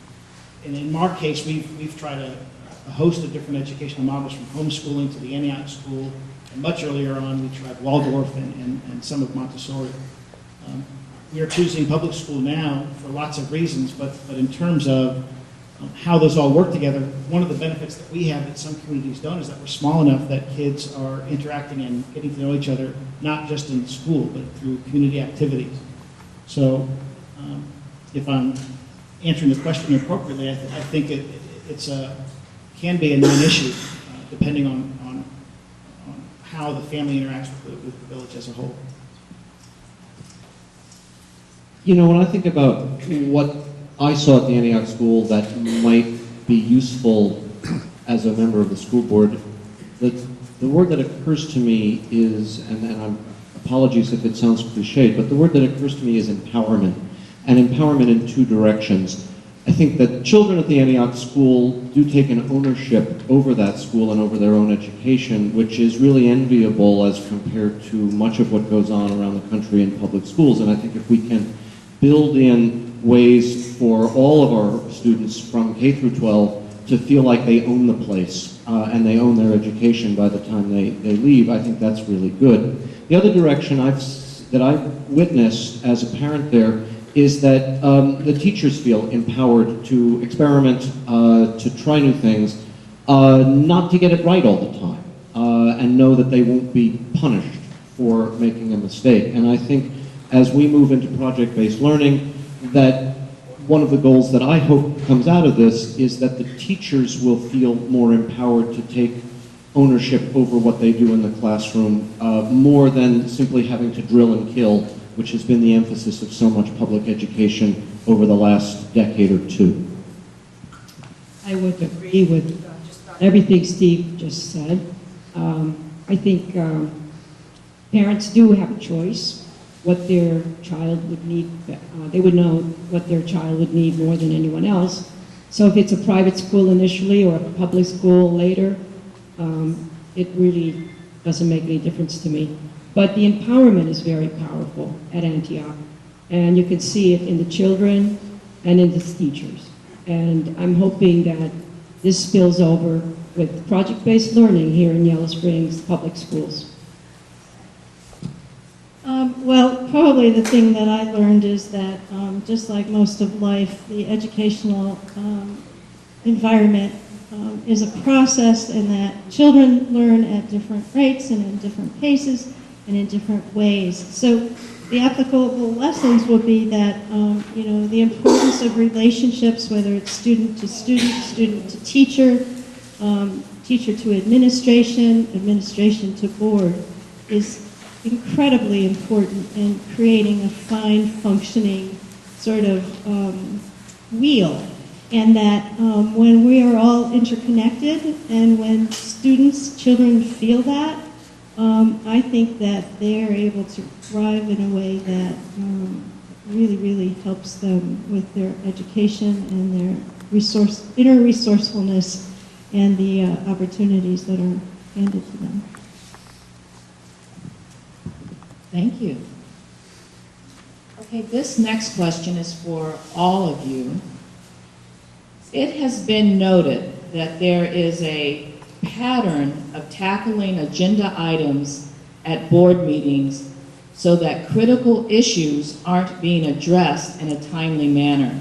And in our case, we've tried a host of different educational models, from homeschooling to the Antioch school, and much earlier on, we tried Waldorf and some of Montessori. We are choosing public school now for lots of reasons, but in terms of how those all work together, one of the benefits that we have that some communities don't is that we're small enough that kids are interacting and getting to know each other, not just in school, but through community activities. So if I'm answering the question appropriately, I think it's can be a non-issue, depending on how the family interacts with the village as a whole. You know, when I think about what I saw at the Antioch school that might be useful as a member of the school board, the word that occurs to me is, and apologies if it sounds cliched, but the word that occurs to me is empowerment, and empowerment in 2 directions. I think that children at the Antioch school do take an ownership over that school and over their own education, which is really enviable as compared to much of what goes on around the country in public schools. And I think if we can build in ways for all of our students from K through 12 to feel like they own the place and they own their education by the time they leave, I think that's really good. The other direction that I've witnessed as a parent there is that the teachers feel empowered to experiment, to try new things, not to get it right all the time, and know that they won't be punished for making a mistake. And I think as we move into project-based learning, that one of the goals that I hope comes out of this is that the teachers will feel more empowered to take ownership over what they do in the classroom, more than simply having to drill and kill, which has been the emphasis of so much public education over the last decade or 2. I would agree with everything Steve just said. I think parents do have a choice what their child would need. They would know what their child would need more than anyone else. So if it's a private school initially or a public school later, it really doesn't make any difference to me. But the empowerment is very powerful at Antioch. And you can see it in the children and in the teachers. And I'm hoping that this spills over with project-based learning here in Yellow Springs Public Schools. Well, probably the thing that I learned is that just like most of life, the educational environment is a process, and that children learn at different rates and in different paces and in different ways. So the applicable lessons will be that, the importance of relationships, whether it's student to student, student to teacher, teacher to administration, administration to board, is incredibly important in creating a fine functioning sort of wheel. And that when we are all interconnected and when students, children feel that, I think that they are able to thrive in a way that really, really helps them with their education and their inner resourcefulness and the opportunities that are handed to them. Thank you. Okay, this next question is for all of you. It has been noted that there is a pattern of tackling agenda items at board meetings so that critical issues aren't being addressed in a timely manner.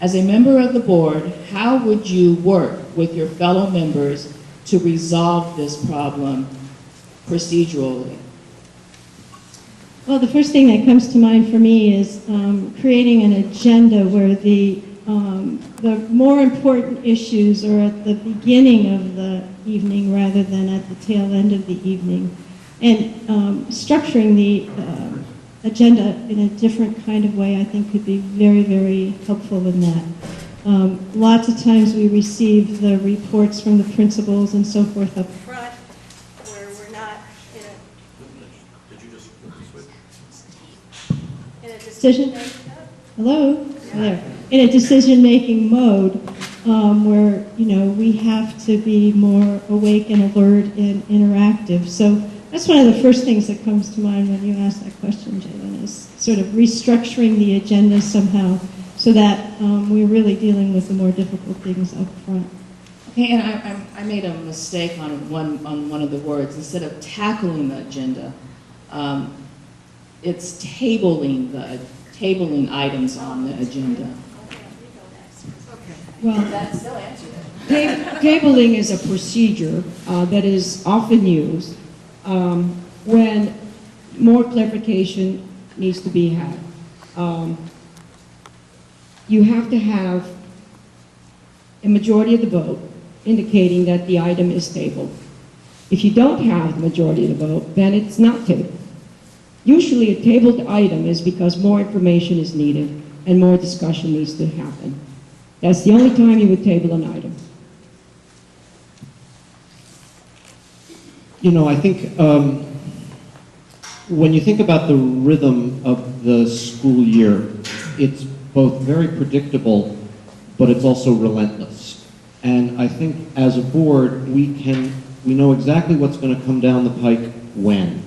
As a member of the board, how would you work with your fellow members to resolve this problem procedurally? Well, the first thing that comes to mind for me is creating an agenda where the more important issues are at the beginning of the evening rather than at the tail end of the evening. And structuring the agenda in a different kind of way, I think, could be very, very helpful in that. Lots of times we receive the reports from the principals and so forth up front, where we're not in a decision. Hello? There. In a decision-making mode, where we have to be more awake and alert and interactive. So that's one of the first things that comes to mind when you ask that question, Jalen, is sort of restructuring the agenda somehow so that we're really dealing with the more difficult things up front. Okay, and I made a mistake on one of the words. Instead of tackling the agenda, it's tabling items on the agenda. Well, that still answers it. Tabling is a procedure that is often used when more clarification needs to be had. You have to have a majority of the vote indicating that the item is tabled. If you don't have the majority of the vote, then it's not tabled. Usually a tabled item is because more information is needed and more discussion needs to happen. That's the only time you would table an item. I think when you think about the rhythm of the school year, it's both very predictable, but it's also relentless. And I think as a board, we know exactly what's going to come down the pike when.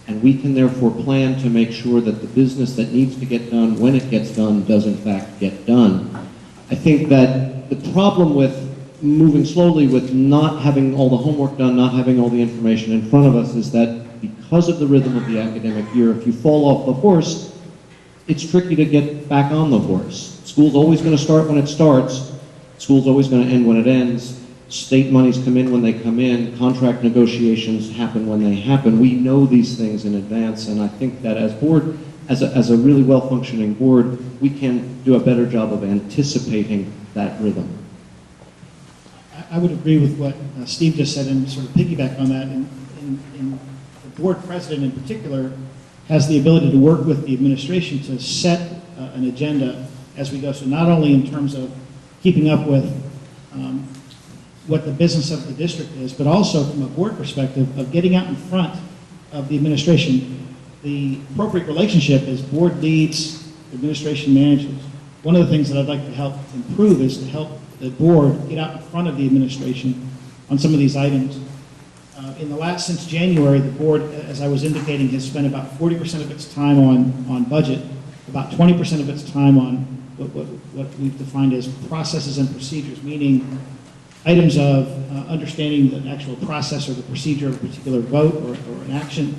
And we can therefore plan to make sure that the business that needs to get done, when it gets done, does in fact get done. I think that the problem with moving slowly, with not having all the homework done, not having all the information in front of us, is that because of the rhythm of the academic year, if you fall off the horse, it's tricky to get back on the horse. School's always going to start when it starts. School's always going to end when it ends. State monies come in when they come in. Contract negotiations happen when they happen. We know these things in advance, and I think that as board, as a really well-functioning board, we can do a better job of anticipating that rhythm. I would agree with what Steve just said and sort of piggyback on that. And the board president in particular has the ability to work with the administration to set an agenda as we go. So not only in terms of keeping up with what the business of the district is, but also from a board perspective of getting out in front of the administration. The appropriate relationship is board leads, administration manages. One of the things that I'd like to help improve is to help the board get out in front of the administration on some of these items. Since January, the board, as I was indicating, has spent about 40% of its time on budget, about 20% of its time on what we've defined as processes and procedures, meaning items of understanding the actual process or the procedure of a particular vote or an action.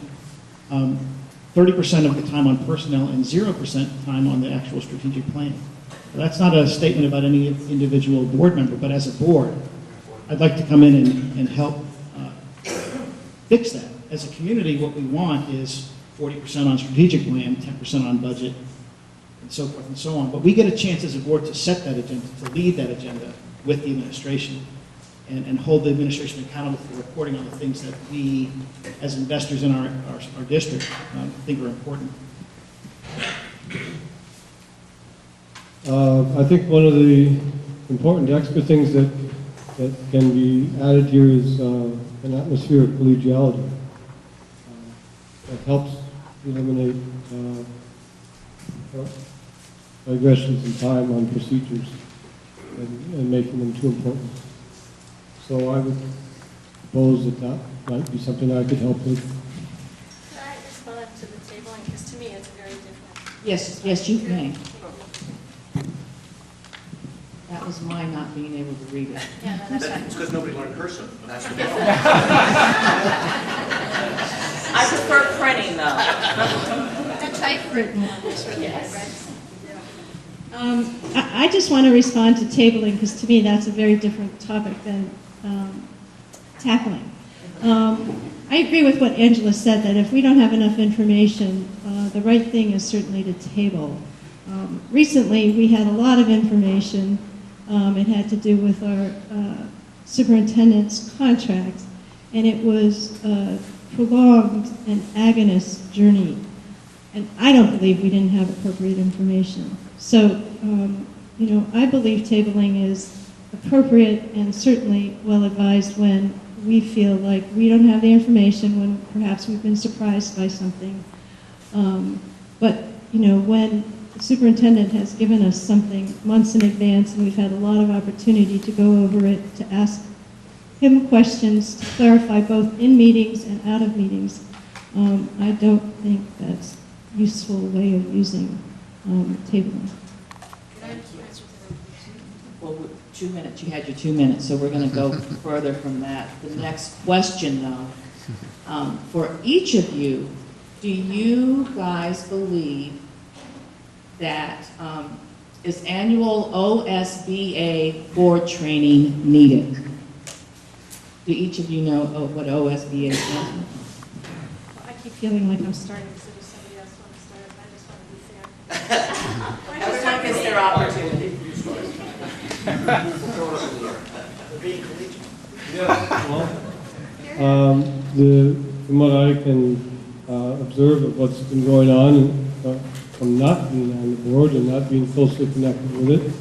30% of the time on personnel and 0% time on the actual strategic plan. That's not a statement about any individual board member, but as a board, I'd like to come in and help fix that. As a community, what we want is 40% on strategic plan, 10% on budget, and so forth and so on. But we get a chance as a board to set that agenda, to lead that agenda with the administration, and hold the administration accountable for reporting on the things that we, as investors in our district, think are important. I think one of the important extra things that can be added here is an atmosphere of collegiality. That helps eliminate digressions in time on procedures and making them too important. So I would propose that might be something I could help with. Could I respond to the tabling? Because to me, it's very different. Yes, you may. That was my not being able to read it. Yeah, no, that's right. It's because nobody learned cursive. That's the problem. I prefer printing, though. The typewritten. Yes. I just want to respond to tabling, because to me, that's a very different topic than tackling. I agree with what Angela said, that if we don't have enough information, the right thing is certainly to table. Recently, we had a lot of information. It had to do with our superintendent's contract, and it was a prolonged and agonist journey. And I don't believe we didn't have appropriate information. So, I believe tabling is appropriate and certainly well advised when we feel like we don't have the information, when perhaps we've been surprised by something. But, when the superintendent has given us something months in advance and we've had a lot of opportunity to go over it, to ask him questions, to clarify both in meetings and out of meetings, I don't think that's a useful way of using tabling. Well, 2 minutes, you had your 2 minutes, so we're going to go further from that. The next question, though, for each of you, do you guys believe that is annual OSBA board training needed? Do each of you know what OSBA stands for? I keep feeling like I'm starting, so does somebody else want to start? I just want to be fair. Everyone gets their opportunity. From what I can observe of what's been going on, from not being on the board and not being closely connected with it,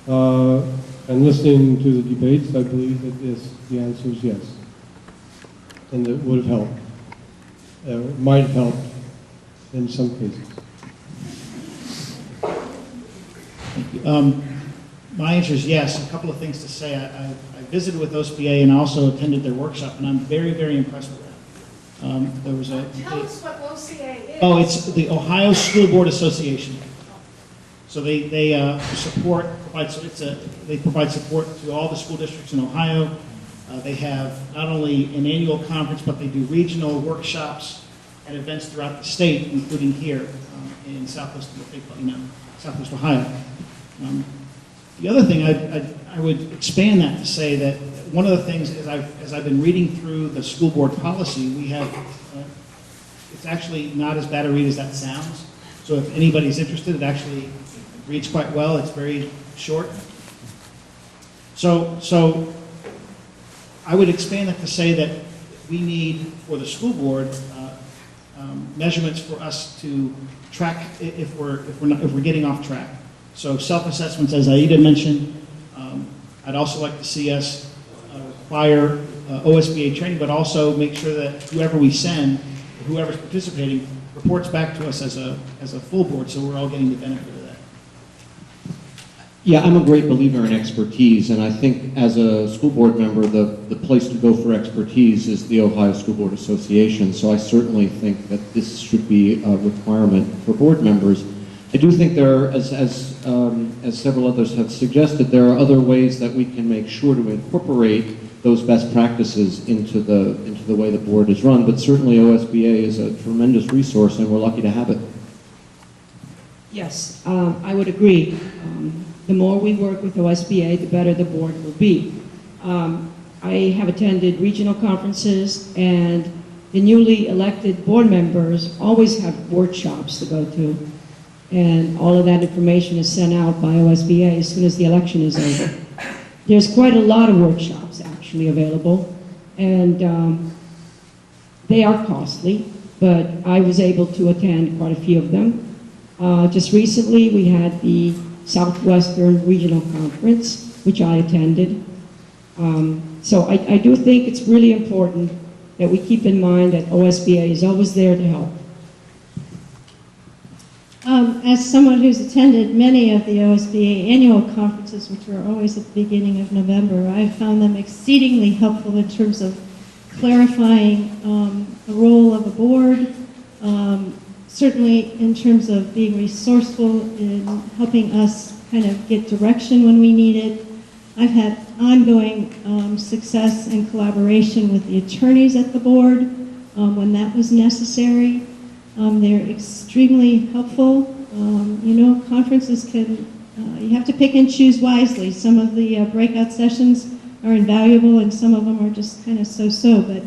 and listening to the debates, I believe that the answer is yes. And it would have helped, might have helped in some cases. My answer is yes. A couple of things to say. I visited with OSBA and also attended their workshop, and I'm very, very impressed with that. There was Tell us what OCA is. Oh, it's the Ohio School Board Association. So they provide support to all the school districts in Ohio. They have not only an annual conference, but they do regional workshops and events throughout the state, including here in Southwest Ohio. The other thing, I would expand that to say that one of the things, as I've been reading through the school board policy, we have, it's actually not as bad a read as that sounds. So if anybody's interested, it actually reads quite well. It's very short. So I would expand that to say that we need, for the school board, measurements for us to track if we're getting off track. So self-assessments, as Aida mentioned. I'd also like to see us require OSBA training, but also make sure that whoever we send, whoever's participating, reports back to us as a full board, so we're all getting the benefit of that. Yeah, I'm a great believer in expertise, and I think as a school board member, the place to go for expertise is the Ohio School Board Association, so I certainly think that this should be a requirement for board members. I do think there are, as several others have suggested, there are other ways that we can make sure to incorporate those best practices into the way the board is run, but certainly OSBA is a tremendous resource, and we're lucky to have it. Yes, I would agree. The more we work with OSBA, the better the board will be. I have attended regional conferences, and the newly elected board members always have workshops to go to, and all of that information is sent out by OSBA as soon as the election is over. There's quite a lot of workshops actually available, and they are costly, but I was able to attend quite a few of them. Just recently, we had the Southwestern Regional Conference, which I attended. So I do think it's really important that we keep in mind that OSBA is always there to help. As someone who's attended many of the OSBA annual conferences, which are always at the beginning of November, I've found them exceedingly helpful in terms of clarifying the role of a board, certainly in terms of being resourceful in helping us kind of get direction when we need it. I've had ongoing success and collaboration with the attorneys at the board when that was necessary. They're extremely helpful. Conferences can, you have to pick and choose wisely. Some of the breakout sessions are invaluable and some of them are just kind of so-so. But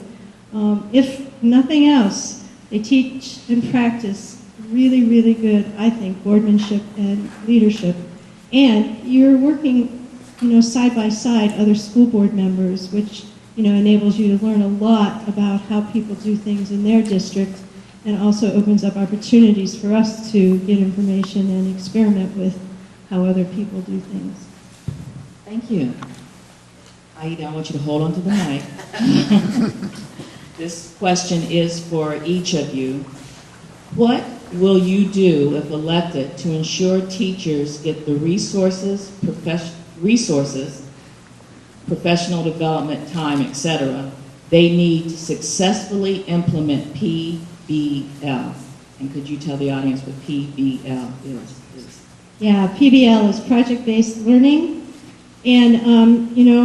if nothing else, they teach and practice really, really good, I think, boardmanship and leadership. And you're working, side by side other school board members, which, enables you to learn a lot about how people do things in their district, and also opens up opportunities for us to get information and experiment with how other people do things. Thank you. Aida, I want you to hold on to the mic. This question is for each of you. What will you do if elected to ensure teachers get the resources, professional development time, etc., they need to successfully implement PBL? And could you tell the audience what PBL is? Yeah, PBL is project-based learning. And,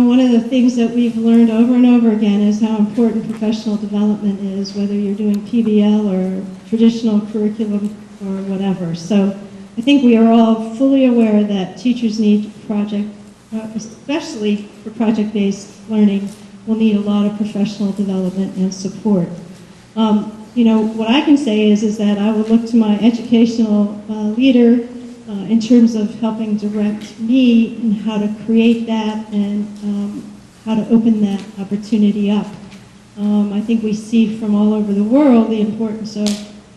one of the things that we've learned over and over again is how important professional development is, whether you're doing PBL or traditional curriculum or whatever. So I think we are all fully aware that teachers need especially for project-based learning, will need a lot of professional development and support. What I can say is that I will look to my educational leader in terms of helping direct me in how to create that and how to open that opportunity up. I think we see from all over the world the importance of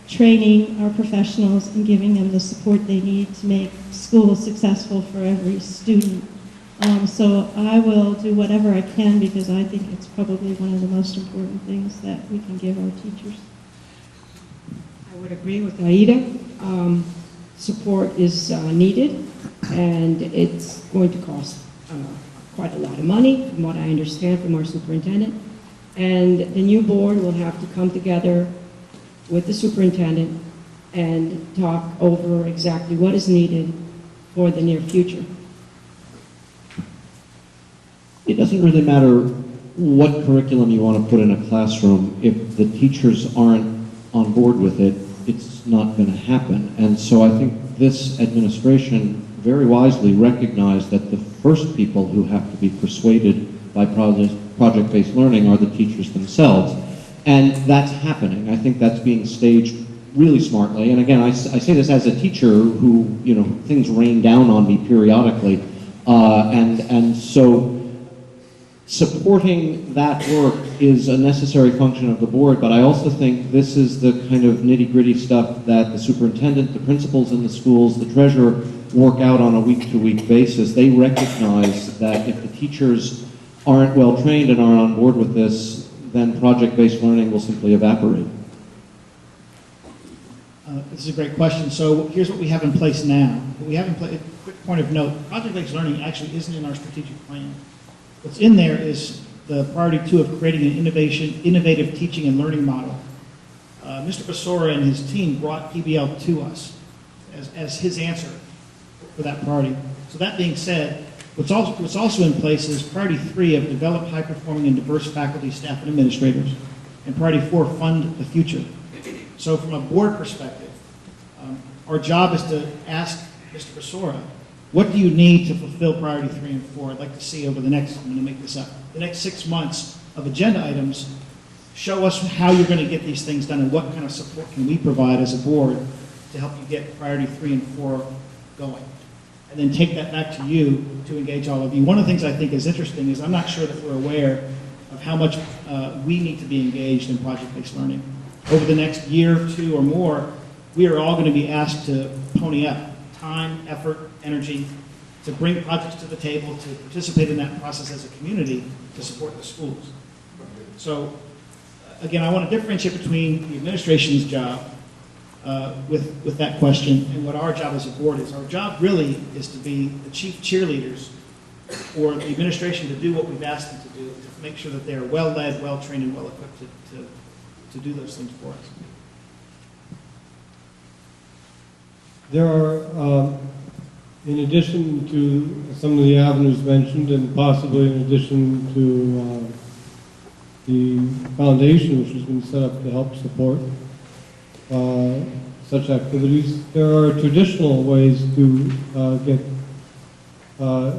training our professionals and giving them the support they need to make school successful for every student. So I will do whatever I can because I think it's probably one of the most important things that we can give our teachers. I would agree with Aida. Support is needed, and it's going to cost quite a lot of money, from what I understand from our superintendent. And the new board will have to come together with the superintendent and talk over exactly what is needed for the near future. It doesn't really matter what curriculum you want to put in a classroom. If the teachers aren't on board with it, it's not going to happen. And so I think this administration very wisely recognized that the first people who have to be persuaded by project-based learning are the teachers themselves. And that's happening. I think that's being staged really smartly. And again, I say this as a teacher who, things rain down on me periodically. And so supporting that work is a necessary function of the board, but I also think this is the kind of nitty-gritty stuff that the superintendent, the principals in the schools, the treasurer work out on a week-to-week basis. They recognize that if the teachers aren't well trained and aren't on board with this, then project-based learning will simply evaporate. This is a great question. So here's what we have in place now. What we have in place, quick point of note, project-based learning actually isn't in our strategic plan. What's in there is the priority 2 of creating an innovative teaching and learning model. Mr. Basora and his team brought PBL to us as his answer for that priority. So that being said, what's also in place is priority 3 of develop high-performing and diverse faculty, staff, and administrators, and priority 4, fund the future. So from a board perspective, our job is to ask Mr. Basora, what do you need to fulfill priority 3 and 4? I'd like to see over the next, I'm going to make this up, the next 6 months of agenda items show us how you're going to get these things done and what kind of support can we provide as a board to help you get priority 3 and 4 going. And then take that back to you to engage all of you. One of the things I think is interesting is I'm not sure that we're aware of how much we need to be engaged in project-based learning. Over the next year, 2 or more, we are all going to be asked to pony up time, effort, energy, to bring projects to the table, to participate in that process as a community to support the schools. So, again, I want to differentiate between the administration's job with that question and what our job as a board is. Our job really is to be the chief cheerleaders for the administration to do what we've asked them to do, to make sure that they are well-led, well-trained, and well-equipped to do those things for us. There are, in addition to some of the avenues mentioned, and possibly in addition to the foundation which has been set up to help support such activities, there are traditional ways to get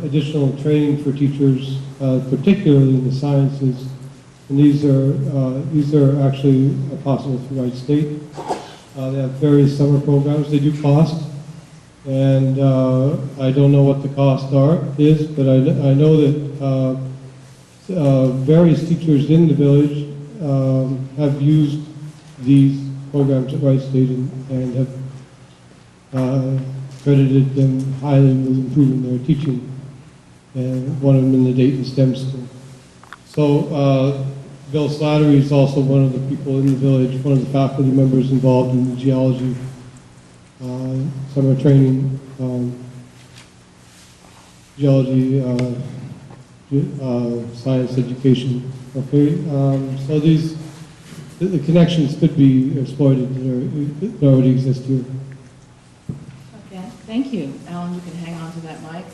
additional training for teachers, particularly in the sciences, and these are actually possible through Wright State. They have various summer programs. They do cost, and I don't know what the cost is, but I know that various teachers in the village have used these programs at Wright State and have credited them highly with improving their teaching, and one of them in the Dayton STEM School. So Bill Slattery is also one of the people in the village, one of the faculty members involved in the geology summer training, geology science education. Okay, so the connections could be exploited that already exist here. Okay, thank you. Alan, you can hang on to that mic.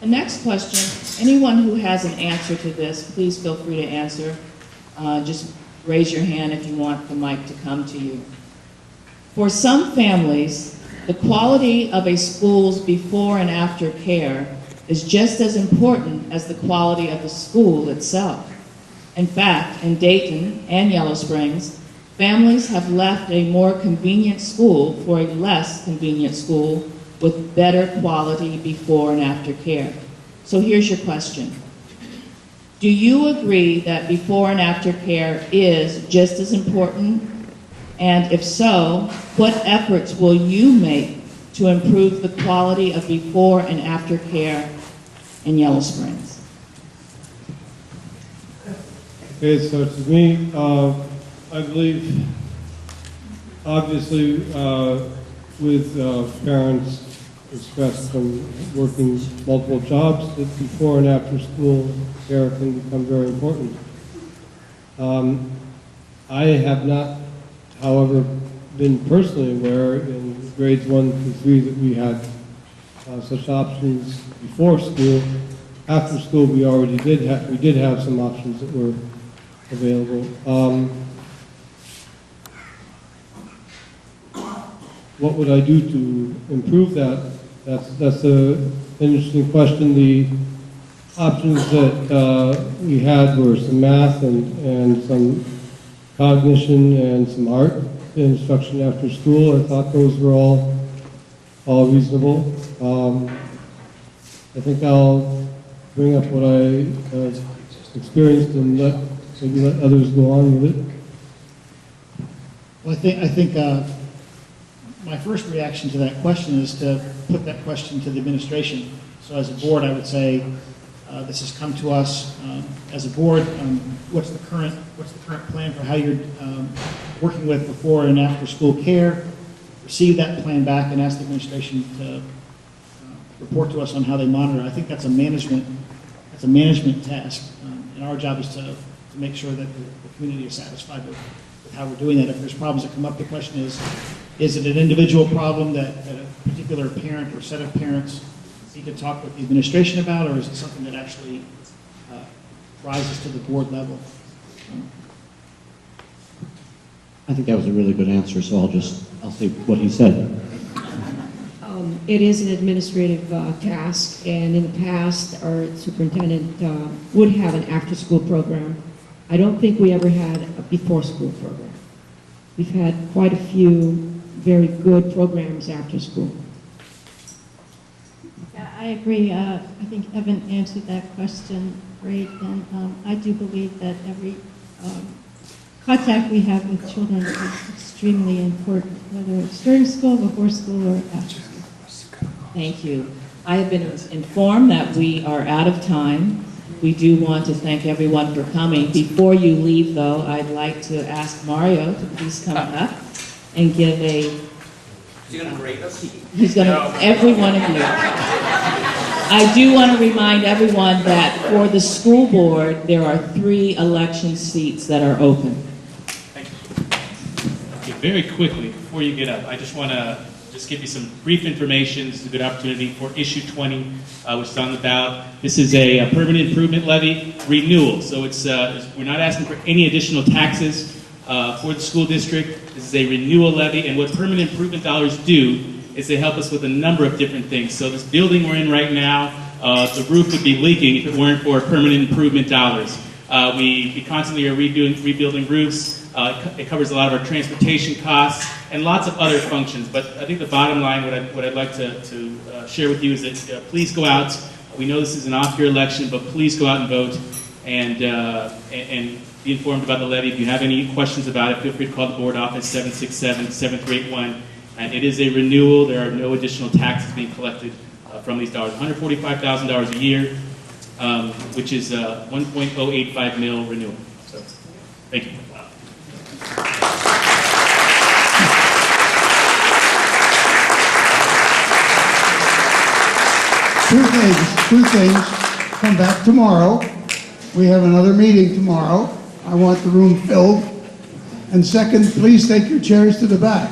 The next question, anyone who has an answer to this, please feel free to answer. Just raise your hand if you want the mic to come to you. For some families, the quality of a school's before and after care is just as important as the quality of the school itself. In fact, in Dayton and Yellow Springs, families have left a more convenient school for a less convenient school with better quality before and after care. So here's your question. Do you agree that before and after care is just as important? And if so, what efforts will you make to improve the quality of before and after care in Yellow Springs? Okay, so to me, I believe, obviously, with parents expressed from working multiple jobs, that before and after school care can become very important. I have not, however, been personally aware in grades 1 through 3 that we had such options before school. After school, we did have some options that were available. What would I do to improve that? That's an interesting question. The options that we had were some math and some cognition and some art instruction after school. I thought those were all reasonable. I think I'll bring up what I experienced and maybe let others go on with it. Well, I think my first reaction to that question is to put that question to the administration. So as a board, I would say, this has come to us as a board. What's the current plan for how you're working with before and after school care? Receive that plan back and ask the administration to report to us on how they monitor. I think that's a management task, and our job is to make sure that the community is satisfied with how we're doing that. If there's problems that come up, the question is it an individual problem that a particular parent or set of parents need to talk with the administration about, or is it something that actually rises to the board level? I think that was a really good answer, so I'll say what he said. It is an administrative task, and in the past, our superintendent would have an after-school program I don't think we ever had a before-school program. We've had quite a few very good programs after school. Yeah, I agree. I think Evan answered that question great, and I do believe that every contact we have with children is extremely important, whether it's during school, before school, or after school. Thank you. I have been informed that we are out of time. We do want to thank everyone for coming. Before you leave, though, I'd like to ask Mario to please come up and give a... Is he going to grade us? He's going to, every one of you. I do want to remind everyone that for the school board, there are 3 election seats that are open. Okay, very quickly, before you get up, I just want to give you some brief information. This is a good opportunity for issue 20, which is on the ballot. This is a permanent improvement levy renewal. So we're not asking for any additional taxes for the school district. This is a renewal levy, and what permanent improvement dollars do is they help us with a number of different things. So this building we're in right now, the roof would be leaking if it weren't for permanent improvement dollars. We constantly are rebuilding roofs. It covers a lot of our transportation costs and lots of other functions. But I think the bottom line, what I'd like to share with you is that please go out. We know this is an off-year election, but please go out and vote and be informed about the levy. If you have any questions about it, feel free to call the board office, 767-7381. And it is a renewal. There are no additional taxes being collected from these dollars. $145,000 a year, which is 1.085 mil renewal. So, thank you. Two things. Come back tomorrow. We have another meeting tomorrow. I want the room filled. And second, please take your chairs to the back.